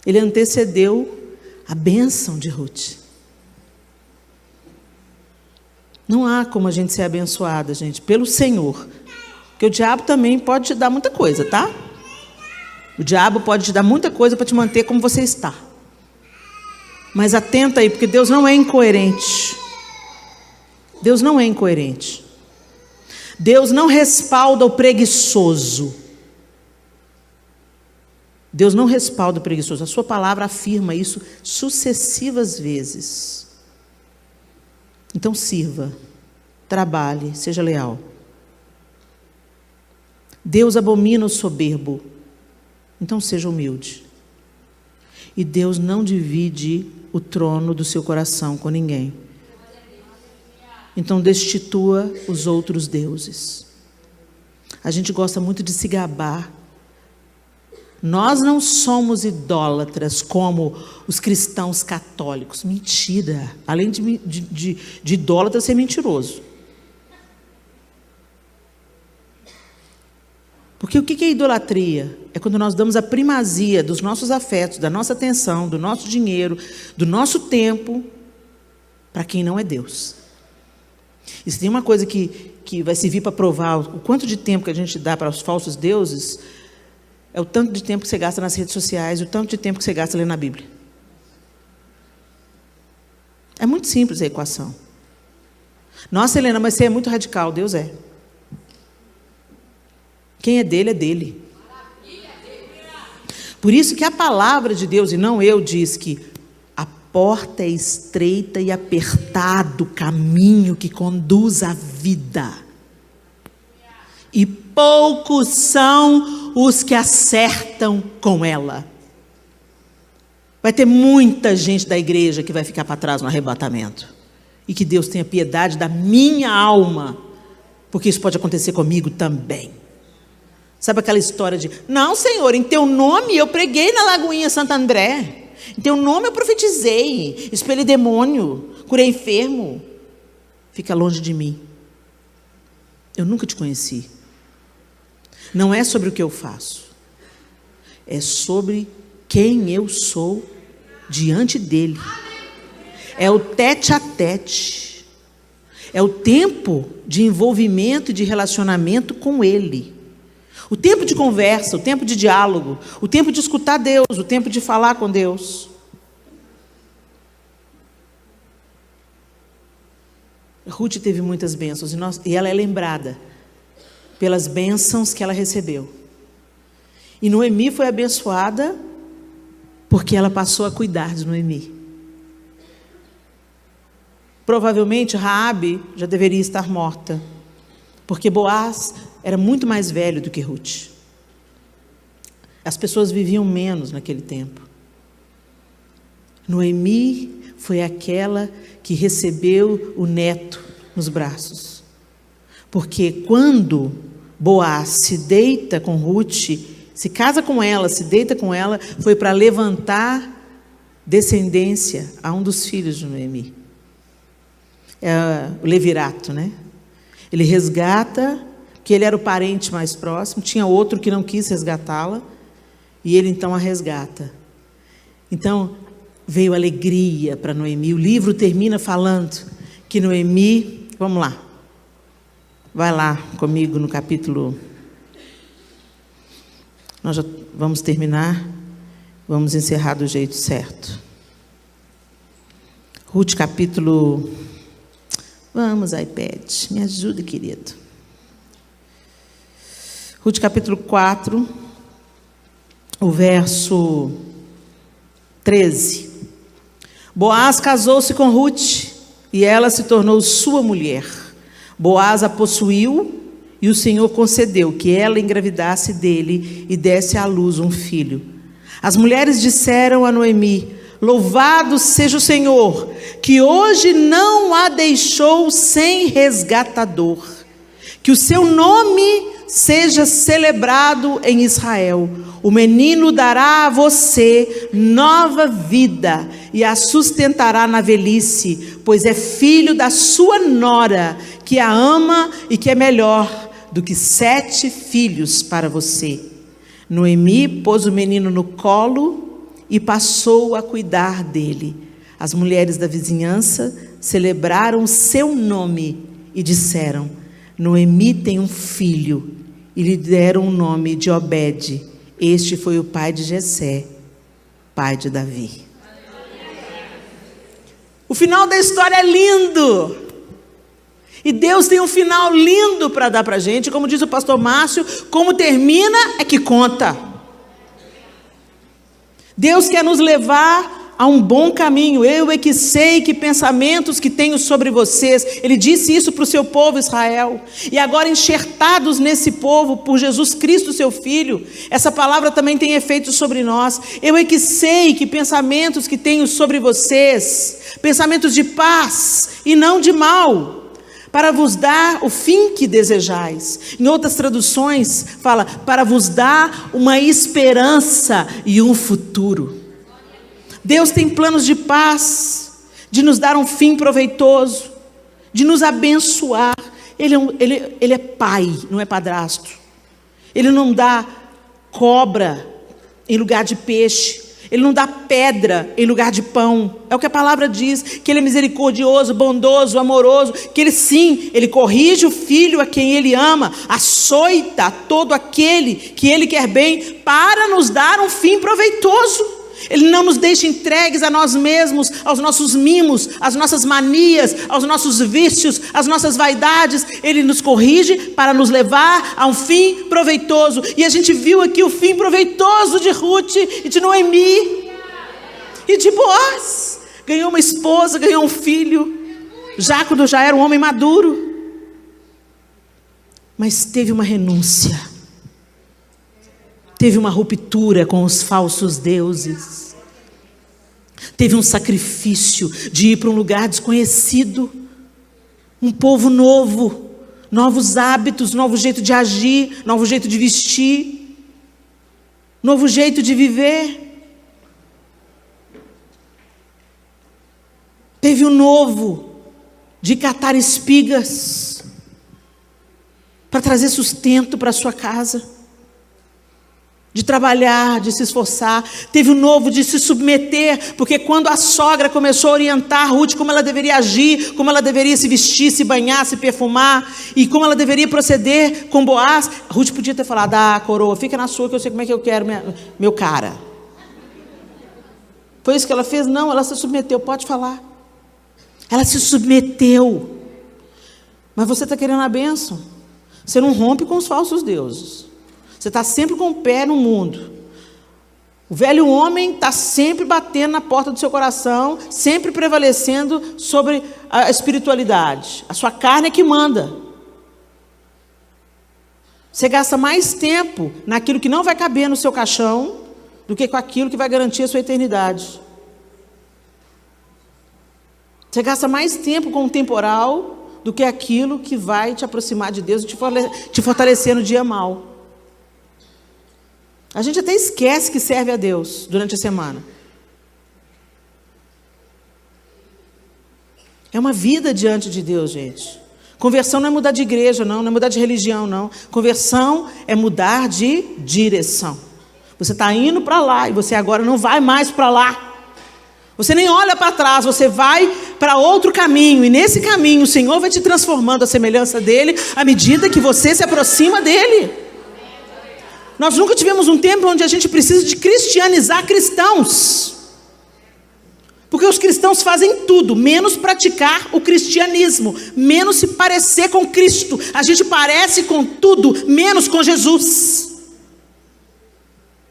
A: Ele antecedeu a bênção de Ruth. Não há como a gente ser abençoada, gente, pelo Senhor. Porque o diabo também pode te dar muita coisa, tá? O diabo pode te dar muita coisa para te manter como você está. Mas atenta aí, porque Deus não é incoerente. Deus não é incoerente. Deus não respalda o preguiçoso. Deus não respalda o preguiçoso. A sua palavra afirma isso sucessivas vezes. Então sirva, trabalhe, seja leal. Deus abomina o soberbo, então seja humilde. E Deus não divide o trono do seu coração com ninguém. Então destitua os outros deuses. A gente gosta muito de se gabar. Nós não somos idólatras como os cristãos católicos. Mentira. Além de idólatra ser mentiroso. Porque o que é idolatria? É quando nós damos a primazia dos nossos afetos, da nossa atenção, do nosso dinheiro, do nosso tempo, para quem não é Deus. E se tem uma coisa que vai servir para provar o quanto de tempo que a gente dá para os falsos deuses, é o tanto de tempo que você gasta nas redes sociais, o tanto de tempo que você gasta lendo a Bíblia. É muito simples a equação. Nossa, Helena, mas você é muito radical. Deus é. Quem é dele, é dele. Por isso que a palavra de Deus, e não eu, diz que a porta é estreita e apertado o caminho que conduz à vida. e poucos são os que acertam com ela. Vai ter muita gente da igreja que vai ficar para trás no arrebatamento. E que Deus tenha piedade da minha alma, porque isso pode acontecer comigo também. Sabe aquela história de, não, Senhor, em teu nome eu preguei na Lagoinha Santo André, em teu nome eu profetizei, expeli demônio, curei enfermo. Fica longe de mim. Eu nunca te conheci. Não é sobre o que eu faço, é sobre quem eu sou diante dele. É o tete a tete, é o tempo de envolvimento e de relacionamento com ele, o tempo de conversa, o tempo de diálogo, o tempo de escutar Deus, o tempo de falar com Deus. Ruth teve muitas bênçãos e ela é lembrada pelas bênçãos que ela recebeu. E Noemi foi abençoada porque ela passou a cuidar de Noemi. Provavelmente Raabe já deveria estar morta, porque Boaz era muito mais velho do que Ruth. As pessoas viviam menos naquele tempo. Noemi foi aquela que recebeu o neto nos braços. Porque quando Boaz se deita com Ruth, se casa com ela, se deita com ela, foi para levantar descendência a um dos filhos de Noemi. É o levirato, né? Ele resgata, porque ele era o parente mais próximo, tinha outro que não quis resgatá-la, e ele então a resgata. Então, veio alegria para Noemi. O livro termina falando que Noemi, vamos lá, vai lá comigo no capítulo, nós já vamos terminar, vamos encerrar do jeito certo. Ruth capítulo, vamos iPad, me ajuda, querido. Ruth capítulo 4, o verso 13. Boaz casou-se com Ruth e ela se tornou sua mulher. Boaz a possuiu e o Senhor concedeu que ela engravidasse dele e desse à luz um filho. As mulheres disseram a Noemi: louvado seja o Senhor, que hoje não a deixou sem resgatador. Que o seu nome seja celebrado em Israel. O menino dará a você nova vida e a sustentará na velhice, pois é filho da sua nora, que a ama e que é melhor do que 7 filhos para você. Noemi pôs o menino no colo e passou a cuidar dele. As mulheres da vizinhança celebraram seu nome e disseram: Noemi tem um filho, e lhe deram o nome de Obed. Este foi o pai de Jessé, pai de Davi. O final da história é lindo. E Deus tem um final lindo para dar para a gente. Como diz o pastor Márcio, como termina é que conta. Deus quer nos levar a um bom caminho. Eu é que sei que pensamentos que tenho sobre vocês. Ele disse isso para o seu povo Israel. E agora enxertados nesse povo por Jesus Cristo, seu Filho, essa palavra também tem efeito sobre nós. Eu é que sei que pensamentos que tenho sobre vocês, pensamentos de paz e não de mal, para vos dar o fim que desejais. Em outras traduções fala, para vos dar uma esperança e um futuro. Deus tem planos de paz, de nos dar um fim proveitoso, de nos abençoar. Ele é pai, não é padrasto. Ele não dá cobra em lugar de peixe. Ele não dá pedra em lugar de pão. É o que a palavra diz, que Ele é misericordioso, bondoso, amoroso, que Ele corrige o filho a quem Ele ama, açoita todo aquele que Ele quer bem, para nos dar um fim proveitoso. Ele não nos deixa entregues a nós mesmos, aos nossos mimos, às nossas manias, aos nossos vícios, às nossas vaidades. Ele nos corrige para nos levar a um fim proveitoso. E a gente viu aqui o fim proveitoso de Ruth e de Noemi e de Boaz. Ganhou uma esposa, ganhou um filho, já quando já era um homem maduro. Mas teve uma renúncia. Teve uma ruptura com os falsos deuses. Teve um sacrifício de ir para um lugar desconhecido. Um povo novo. Novos hábitos, novo jeito de agir, novo jeito de vestir. Novo jeito de viver. Teve o novo de catar espigas para trazer sustento para a sua casa, de trabalhar, de se esforçar. Teve o novo de se submeter, porque quando a sogra começou a orientar Ruth como ela deveria agir, como ela deveria se vestir, se banhar, se perfumar, e como ela deveria proceder com Boaz, Ruth podia ter falado: ah, coroa, fica na sua que eu sei como é que eu quero meu cara. Foi isso que ela fez? Não, ela se submeteu, pode falar. Ela se submeteu. Mas você está querendo a bênção. Você não rompe com os falsos deuses. Você está sempre com o pé no mundo. O velho homem está sempre batendo na porta do seu coração, sempre prevalecendo sobre a espiritualidade. A sua carne é que manda. Você gasta mais tempo naquilo que não vai caber no seu caixão do que com aquilo que vai garantir a sua eternidade. Você gasta mais tempo com o temporal do que aquilo que vai te aproximar de Deus e te fortalecer no dia mau. A gente até esquece que serve a Deus durante a semana. É uma vida diante de Deus, gente. Conversão não é mudar de igreja, não é mudar de religião, não. Conversão é mudar de direção. Você está indo para lá e você agora não vai mais para lá. Você nem olha para trás, você vai para outro caminho. E nesse caminho o Senhor vai te transformando à semelhança dEle, à medida que você se aproxima dEle. Nós nunca tivemos um tempo onde a gente precisa de cristianizar cristãos. Porque os cristãos fazem tudo, menos praticar o cristianismo, menos se parecer com Cristo. A gente parece com tudo, menos com Jesus.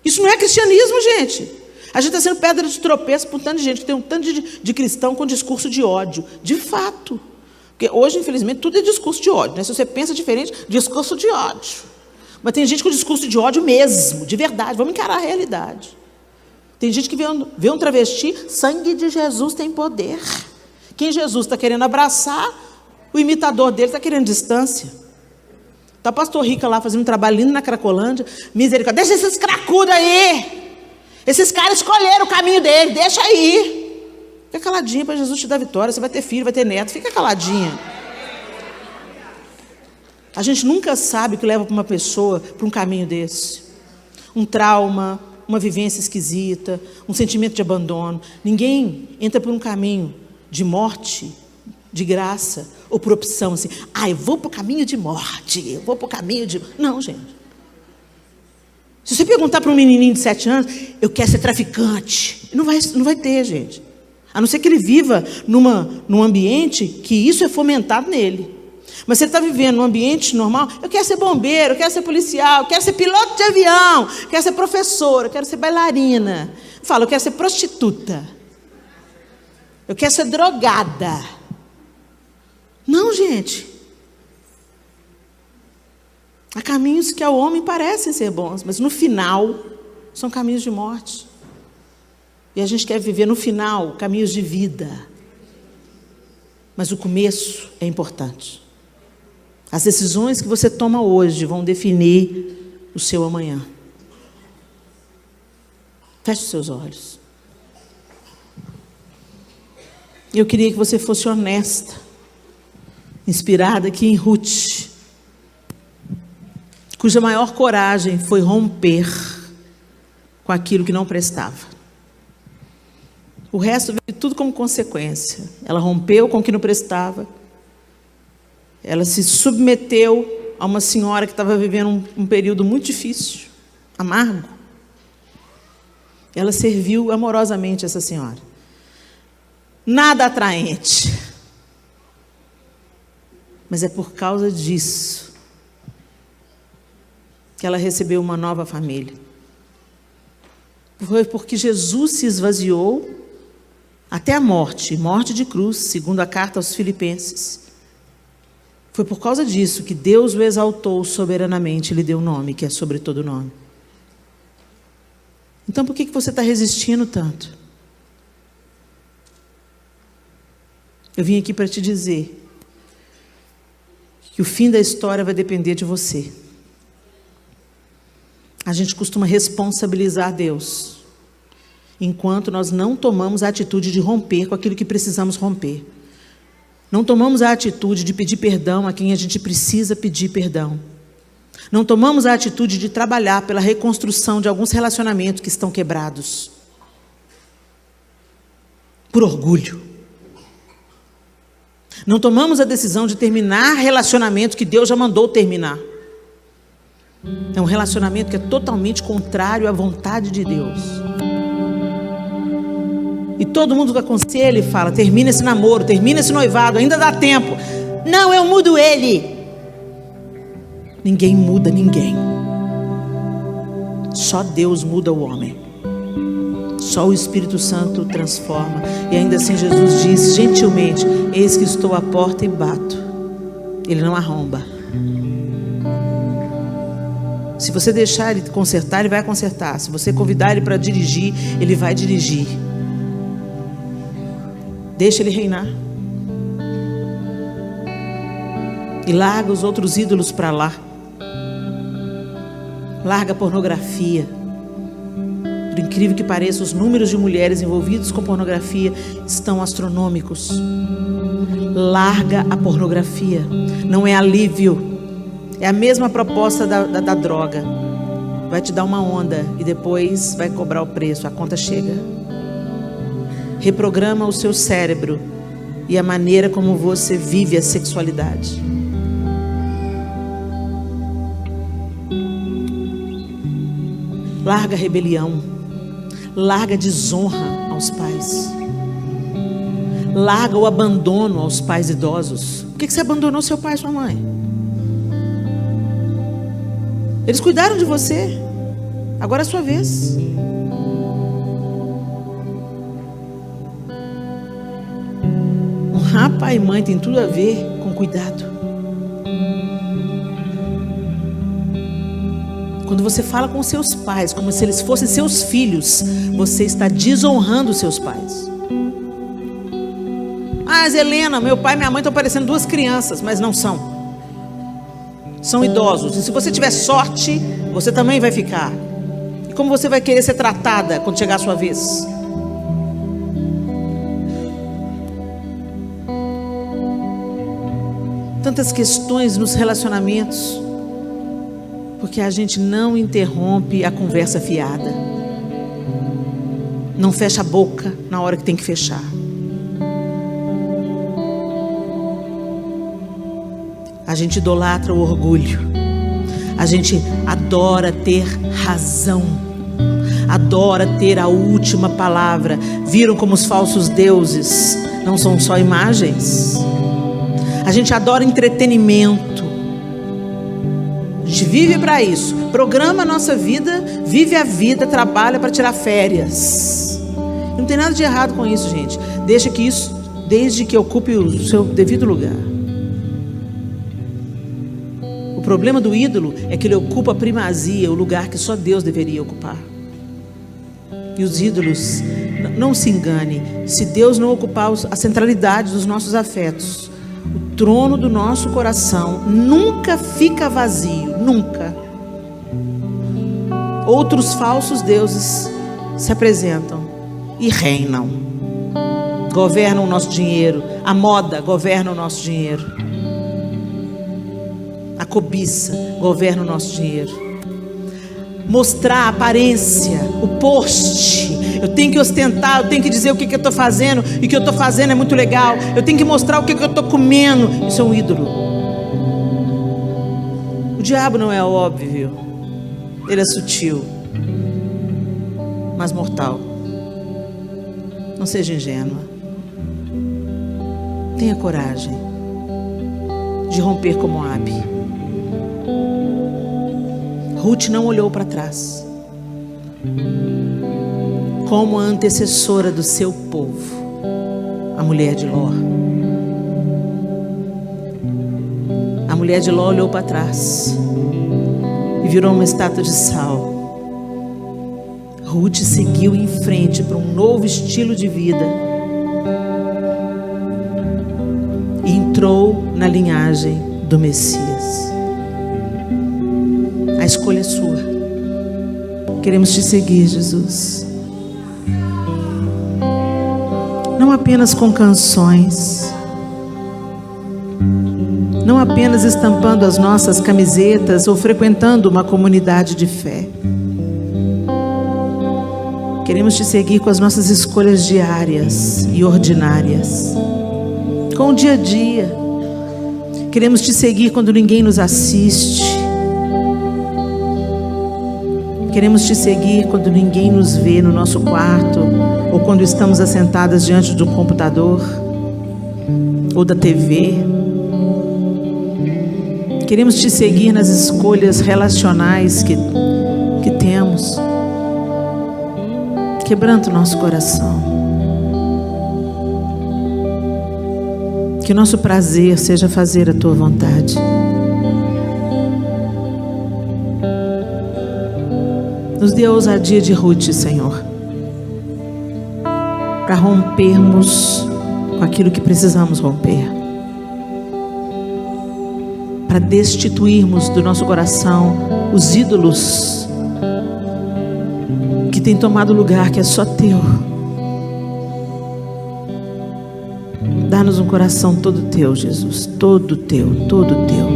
A: Isso não é cristianismo, gente. A gente está sendo pedra de tropeço por um tanto de gente, que tem um tanto de cristão com discurso de ódio. De fato. Porque hoje, infelizmente, tudo é discurso de ódio, né? Se você pensa diferente, discurso de ódio. Mas tem gente com discurso de ódio mesmo, de verdade. Vamos encarar a realidade. Tem gente que vê um travesti, sangue de Jesus tem poder. Quem Jesus está querendo abraçar, o imitador dele está querendo distância. Está o pastor Rica lá fazendo um trabalho lindo na Cracolândia. Misericórdia, deixa esses cracudos aí. Esses caras escolheram o caminho dele, deixa aí. Fica caladinha para Jesus te dar vitória. Você vai ter filho, vai ter neto, fica caladinha. A gente nunca sabe o que leva para uma pessoa para um caminho desse. Um trauma, uma vivência esquisita, um sentimento de abandono. Ninguém entra por um caminho de morte, de graça, ou por opção assim. Ah, eu vou para o caminho de morte, eu vou para o caminho de... Não, gente. Se você perguntar para um menininho de 7 anos, eu quero ser traficante, não vai ter, gente. A não ser que ele viva num ambiente que isso é fomentado nele. Mas se ele está vivendo num ambiente normal, eu quero ser bombeiro, eu quero ser policial, eu quero ser piloto de avião, eu quero ser professora, eu quero ser bailarina. Fala, eu quero ser prostituta. Eu quero ser drogada. Não, gente. Há caminhos que ao homem parecem ser bons, mas no final são caminhos de morte. E a gente quer viver no final caminhos de vida. Mas o começo é importante. As decisões que você toma hoje vão definir o seu amanhã. Feche os seus olhos. Eu queria que você fosse honesta, inspirada aqui em Ruth, cuja maior coragem foi romper com aquilo que não prestava. O resto veio tudo como consequência. Ela rompeu com o que não prestava. Ela se submeteu a uma senhora que estava vivendo um período muito difícil, amargo. Ela serviu amorosamente essa senhora. Nada atraente. Mas é por causa disso que ela recebeu uma nova família. Foi porque Jesus se esvaziou até a morte de cruz, segundo a carta aos Filipenses. Foi por causa disso que Deus o exaltou soberanamente e lhe deu um nome, que é sobre todo nome. Então por que você está resistindo tanto? Eu vim aqui para te dizer que o fim da história vai depender de você. A gente costuma responsabilizar Deus, enquanto nós não tomamos a atitude de romper com aquilo que precisamos romper. Não tomamos a atitude de pedir perdão a quem a gente precisa pedir perdão. Não tomamos a atitude de trabalhar pela reconstrução de alguns relacionamentos que estão quebrados. Por orgulho. Não tomamos a decisão de terminar relacionamento que Deus já mandou terminar. É um relacionamento que é totalmente contrário à vontade de Deus. E todo mundo que aconselha e fala: termina esse namoro, termina esse noivado, ainda dá tempo. Não, eu mudo ele. Ninguém muda ninguém. Só Deus muda o homem. Só o Espírito Santo transforma. E ainda assim Jesus diz gentilmente: eis que estou à porta e bato. Ele não arromba. Se você deixar ele consertar, ele vai consertar. Se você convidar ele para dirigir, ele vai dirigir. Deixa ele reinar. E larga os outros ídolos para lá. Larga a pornografia. Por incrível que pareça, os números de mulheres envolvidas com pornografia estão astronômicos. Larga a pornografia. Não é alívio. É a mesma proposta da droga. Vai te dar uma onda e depois vai cobrar o preço. A conta chega. Reprograma o seu cérebro e a maneira como você vive a sexualidade. Larga a rebelião. Larga a desonra aos pais. Larga o abandono aos pais idosos. Por que você abandonou seu pai e sua mãe? Eles cuidaram de você. Agora é a sua vez. Honrar pai e mãe tem tudo a ver com cuidado. Quando você fala com seus pais como se eles fossem seus filhos, você está desonrando seus pais. Mas Helena, meu pai e minha mãe estão parecendo duas crianças, mas não são. São idosos. E se você tiver sorte, você também vai ficar. E como você vai querer ser tratada quando chegar a sua vez? Tantas questões nos relacionamentos, porque a gente não interrompe a conversa fiada. Não fecha a boca na hora que tem que fechar. A gente idolatra o orgulho. A gente adora ter razão. Adora ter a última palavra. Viram como os falsos deuses não são só imagens? A gente adora entretenimento. A gente vive para isso. Programa a nossa vida, vive a vida, trabalha para tirar férias. Não tem nada de errado com isso, gente. Desde que ocupe o seu devido lugar. O problema do ídolo é que ele ocupa a primazia, o lugar que só Deus deveria ocupar. E os ídolos, não se engane, se Deus não ocupar a centralidade dos nossos afetos, o trono do nosso coração nunca fica vazio, nunca. Outros falsos deuses se apresentam e reinam. Governam o nosso dinheiro, a moda governa o nosso dinheiro. A cobiça governa o nosso dinheiro. Mostrar a aparência, o post. Eu tenho que ostentar, eu tenho que dizer o que eu estou fazendo. E o que eu estou fazendo é muito legal. Eu tenho que mostrar o que eu estou comendo. Isso é um ídolo. O diabo não é óbvio. Ele é sutil, mas mortal. Não seja ingênua. Tenha coragem de romper com Moabe. Ruth não olhou para trás. Como a antecessora do seu povo, a mulher de Ló. mulher de Ló olhou para trás e virou uma estátua de sal. Ruth seguiu em frente para um novo estilo de vida e entrou na linhagem do Messias. A escolha é sua. Queremos te seguir, Jesus. Não apenas com canções, não apenas estampando as nossas camisetas ou frequentando uma comunidade de fé. Queremos te seguir com as nossas escolhas diárias e ordinárias, com o dia a dia. Queremos te seguir quando ninguém nos assiste. Queremos te seguir quando ninguém nos vê no nosso quarto, ou quando estamos assentadas diante do computador ou da TV. Queremos te seguir nas escolhas relacionais que temos. Quebranta o nosso coração. Que o nosso prazer seja fazer a tua vontade. Nos dê a ousadia de Ruth, Senhor, para rompermos com aquilo que precisamos romper, para destituirmos do nosso coração os ídolos que têm tomado lugar que é só teu. Dá-nos um coração todo teu, Jesus, todo teu, todo teu.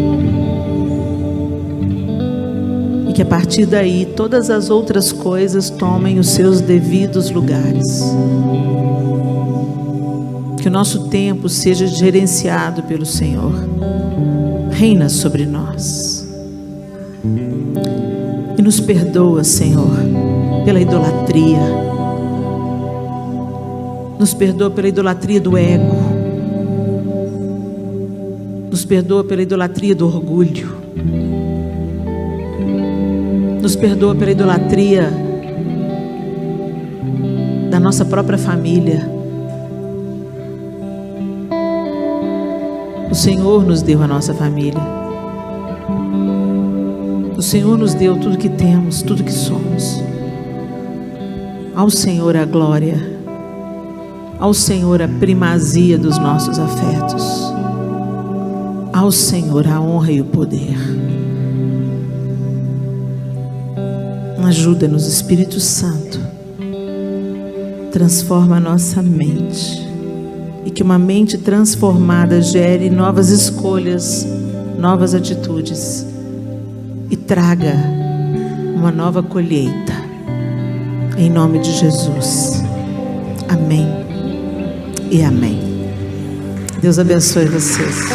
A: E que a partir daí todas as outras coisas tomem os seus devidos lugares. Que o nosso tempo seja gerenciado pelo Senhor. Reina sobre nós. E nos perdoa, Senhor, pela idolatria. Nos perdoa pela idolatria do ego. Nos perdoa pela idolatria do orgulho. Nos perdoa pela idolatria da nossa própria família. O Senhor nos deu a nossa família. O Senhor nos deu tudo que temos, tudo que somos. Ao Senhor a glória. Ao Senhor a primazia dos nossos afetos. Ao Senhor a honra e o poder. Ajuda-nos, Espírito Santo. Transforma a nossa mente. E que uma mente transformada gere novas escolhas, novas atitudes. E traga uma nova colheita. Em nome de Jesus. Amém e amém. Deus abençoe vocês.